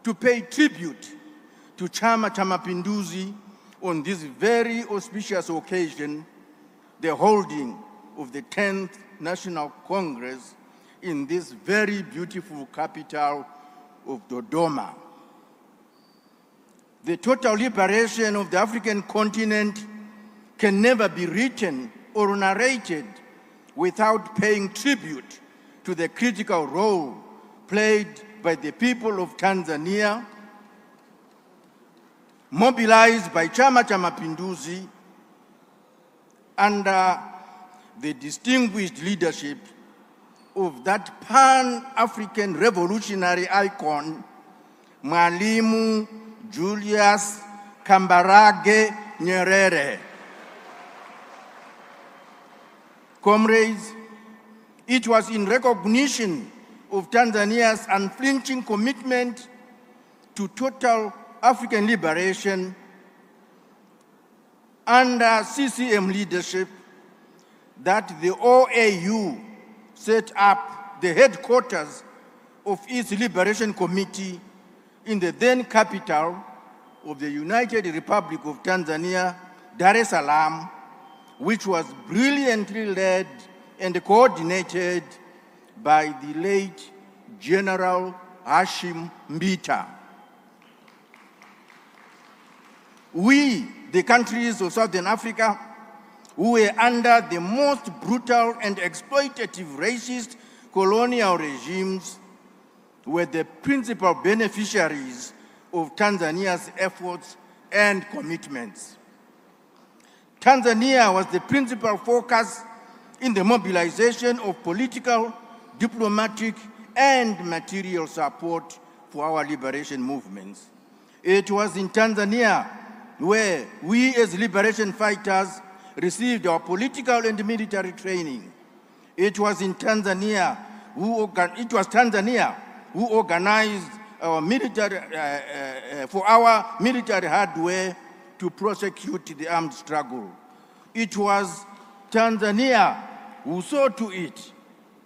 to pay tribute to Chama cha Mapinduzi on this very auspicious occasion, the holding of the 10th National Congress in this very beautiful capital of Dodoma. The total liberation of the African continent can never be written or narrated without paying tribute to the critical role played by the people of Tanzania, mobilized by Chama cha Mapinduzi under the distinguished leadership of that Pan-African revolutionary icon, Mwalimu Julius Kambarage Nyerere. Comrades, it was in recognition of Tanzania's unflinching commitment to total African liberation under CCM leadership that the OAU set up the headquarters of its Liberation Committee in the then capital of the United Republic of Tanzania, Dar es Salaam, which was brilliantly led and coordinated by the late General Hashim Mbita. We, the countries of Southern Africa, who were under the most brutal and exploitative racist colonial regimes, were the principal beneficiaries of Tanzania's efforts and commitments. Tanzania was the principal focus in the mobilization of political, diplomatic, and material support for our liberation movements. It was in Tanzania where we as liberation fighters received our political and military training. It was Tanzania who organized our military, for our military hardware to prosecute the armed struggle. It was Tanzania who saw to it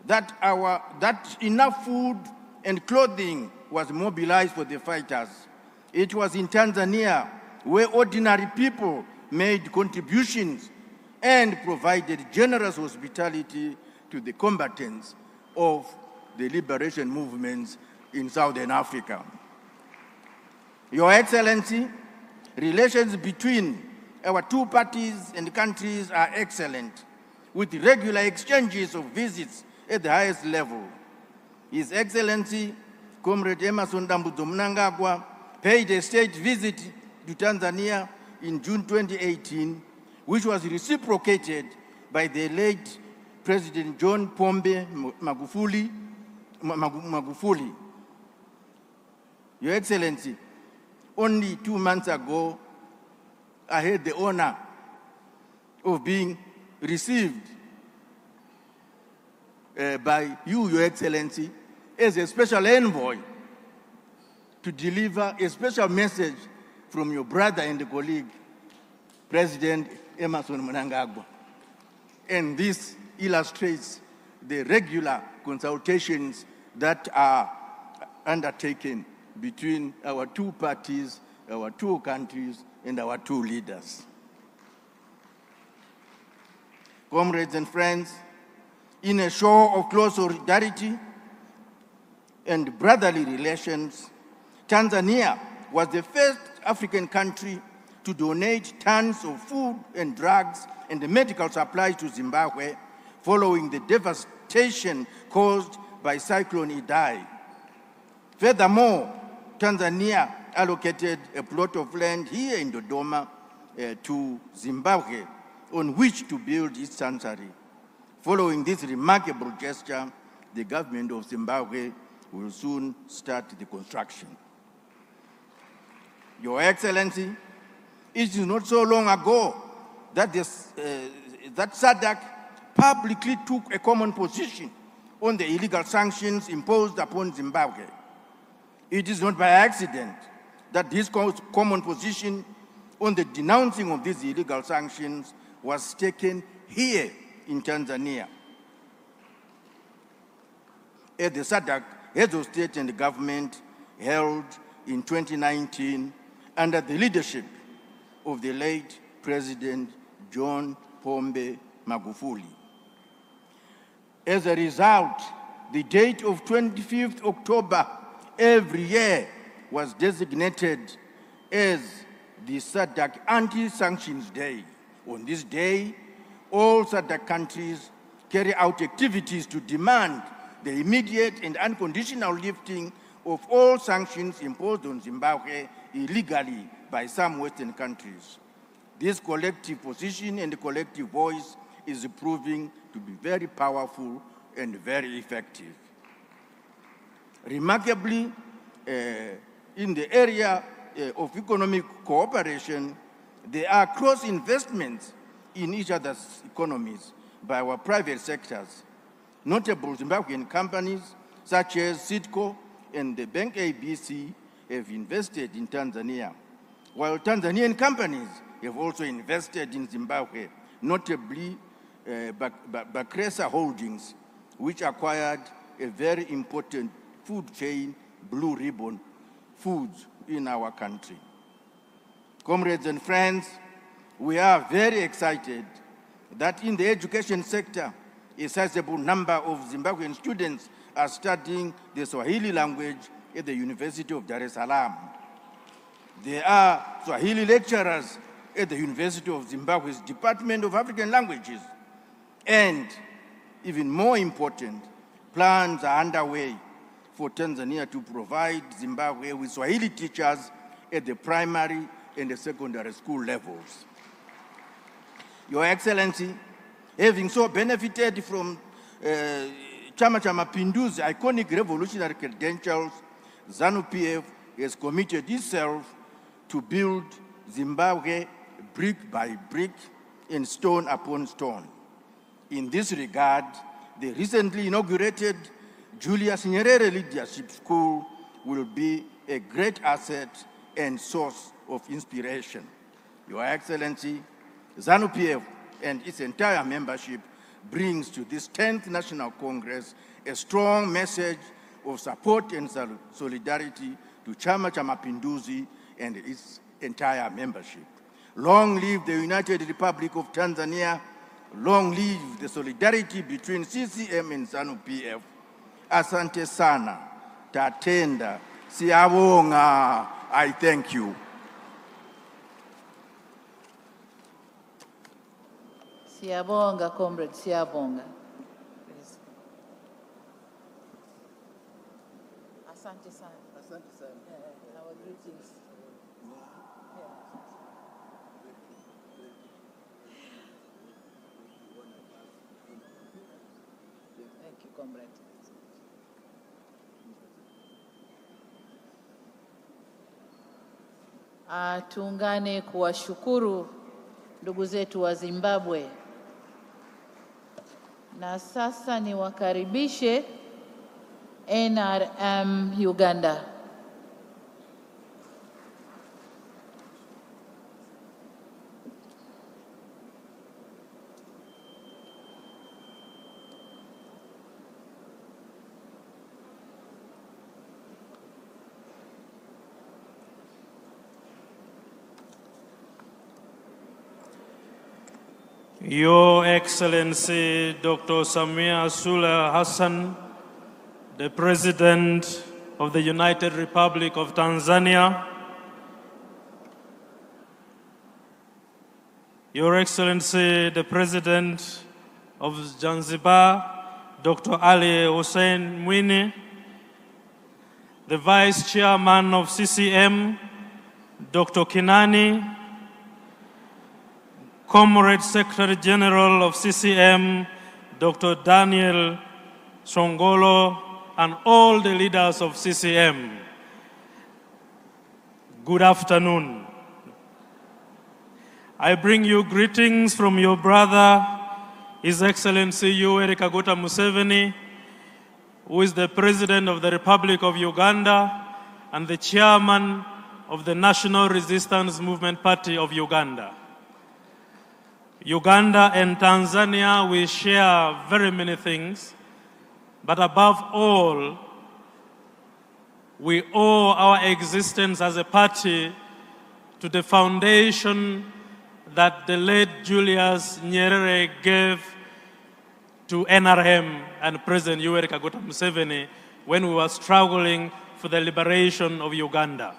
that enough food and clothing was mobilized for the fighters. It was in Tanzania where ordinary people made contributions and provided generous hospitality to the combatants of the liberation movements in Southern Africa. Your Excellency, relations between our two parties and countries are excellent, with regular exchanges of visits at the highest level. His Excellency, Comrade Emmerson Dambudzo Mnangagwa, paid a state visit to Tanzania in June 2018, which was reciprocated by the late President John Pombe Magufuli. Your Excellency, only 2 months ago, I had the honor of being received by you, Your Excellency, as a special envoy to deliver a special message from your brother and colleague, President Emmerson Mnangagwa. And this illustrates the regular consultations that are undertaken between our two parties, our two countries, and our two leaders. Comrades and friends, in a show of close solidarity and brotherly relations, Tanzania was the first African country to donate tons of food and drugs and medical supplies to Zimbabwe following the devastation caused by Cyclone Idai. Furthermore, Tanzania allocated a plot of land here in Dodoma to Zimbabwe on which to build its sanctuary. Following this remarkable gesture, the government of Zimbabwe will soon start the construction. Your Excellency, it is not so long ago that that SADC publicly took a common position on the illegal sanctions imposed upon Zimbabwe. It is not by accident that this common position on the denouncing of these illegal sanctions was taken here in Tanzania. At the SADC Heads of State and Government held in 2019 under the leadership of the late President John Pombe Magufuli. As a result, the date of 25th October every year was designated as the SADC Anti-Sanctions Day. On this day, all SADC countries carry out activities to demand the immediate and unconditional lifting of all sanctions imposed on Zimbabwe illegally by some Western countries. This collective position and collective voice is proving to be very powerful and very effective. Remarkably, in the area of economic cooperation, there are cross-investments in each other's economies by our private sectors. Notable Zimbabwean companies such as Citco and the Bank ABC have invested in Tanzania, while Tanzanian companies have also invested in Zimbabwe, notably Bakresa Holdings, which acquired a very important food chain, Blue Ribbon Foods, in our country. Comrades and friends, we are very excited that in the education sector, a sizable number of Zimbabwean students are studying the Swahili language at the University of Dar es Salaam. There are Swahili lecturers at the University of Zimbabwe's Department of African Languages. And even more important, plans are underway for Tanzania to provide Zimbabwe with Swahili teachers at the primary and the secondary school levels. Your Excellency, having so benefited from Chama Mapinduzi iconic revolutionary credentials, ZANU-PF has committed itself to build Zimbabwe brick by brick and stone upon stone. In this regard, the recently inaugurated Julius Nyerere Leadership School will be a great asset and source of inspiration. Your Excellency, ZANU-PF and its entire membership brings to this 10th National Congress a strong message of support and solidarity to Chama Mapinduzi and its entire membership. Long live the United Republic of Tanzania. Long live the solidarity between CCM and ZANU-PF. Asante sana, tatenda, siyabonga. I thank you. Siyabonga, comrade, siyabonga. Asante sana. Asante sana. Our greetings. Thank you, comrade. Tuungane kuwashukuru ndugu zetu wa Zimbabwe. Na sasa niwakaribishe NRM Uganda. Your Excellency Dr. Samia Suluhu Hassan, the President of the United Republic of Tanzania, Your Excellency the President of Zanzibar, Dr. Ali Hussein Mwinyi, the Vice Chairman of CCM, Dr. Kinani, Comrade Secretary General of CCM, Dr. Daniel Shongolo, and all the leaders of CCM. Good afternoon. I bring you greetings from your brother, His Excellency Yoweri Kaguta Museveni, who is the President of the Republic of Uganda and the Chairman of the National Resistance Movement Party of Uganda. Uganda and Tanzania, we share very many things, but above all, we owe our existence as a party to the foundation that the late Julius Nyerere gave to NRM and President Yoweri Kaguta Museveni when we were struggling for the liberation of Uganda.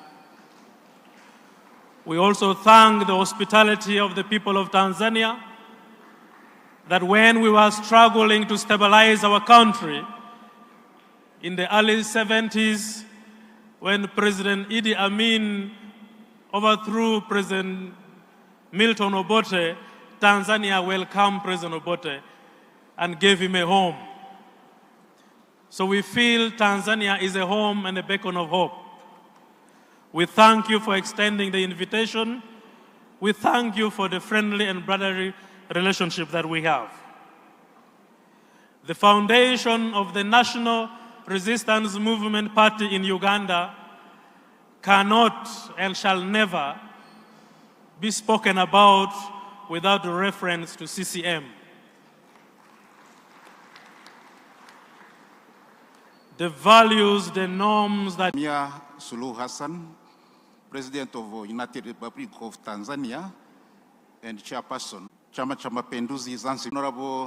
We also thank the hospitality of the people of Tanzania that when we were struggling to stabilize our country in the early 70s, when President Idi Amin overthrew President Milton Obote, Tanzania welcomed President Obote and gave him a home. So we feel Tanzania is a home and a beacon of hope. We thank you for extending the invitation. We thank you for the friendly and brotherly relationship that we have. The foundation of the National Resistance Movement Party in Uganda cannot and shall never be spoken about without reference to CCM. The values, the norms that Samia Suluhu Hassan, President of the United Republic of Tanzania and Chairperson, Chama cha Mapinduzi Zanzibar, Honorable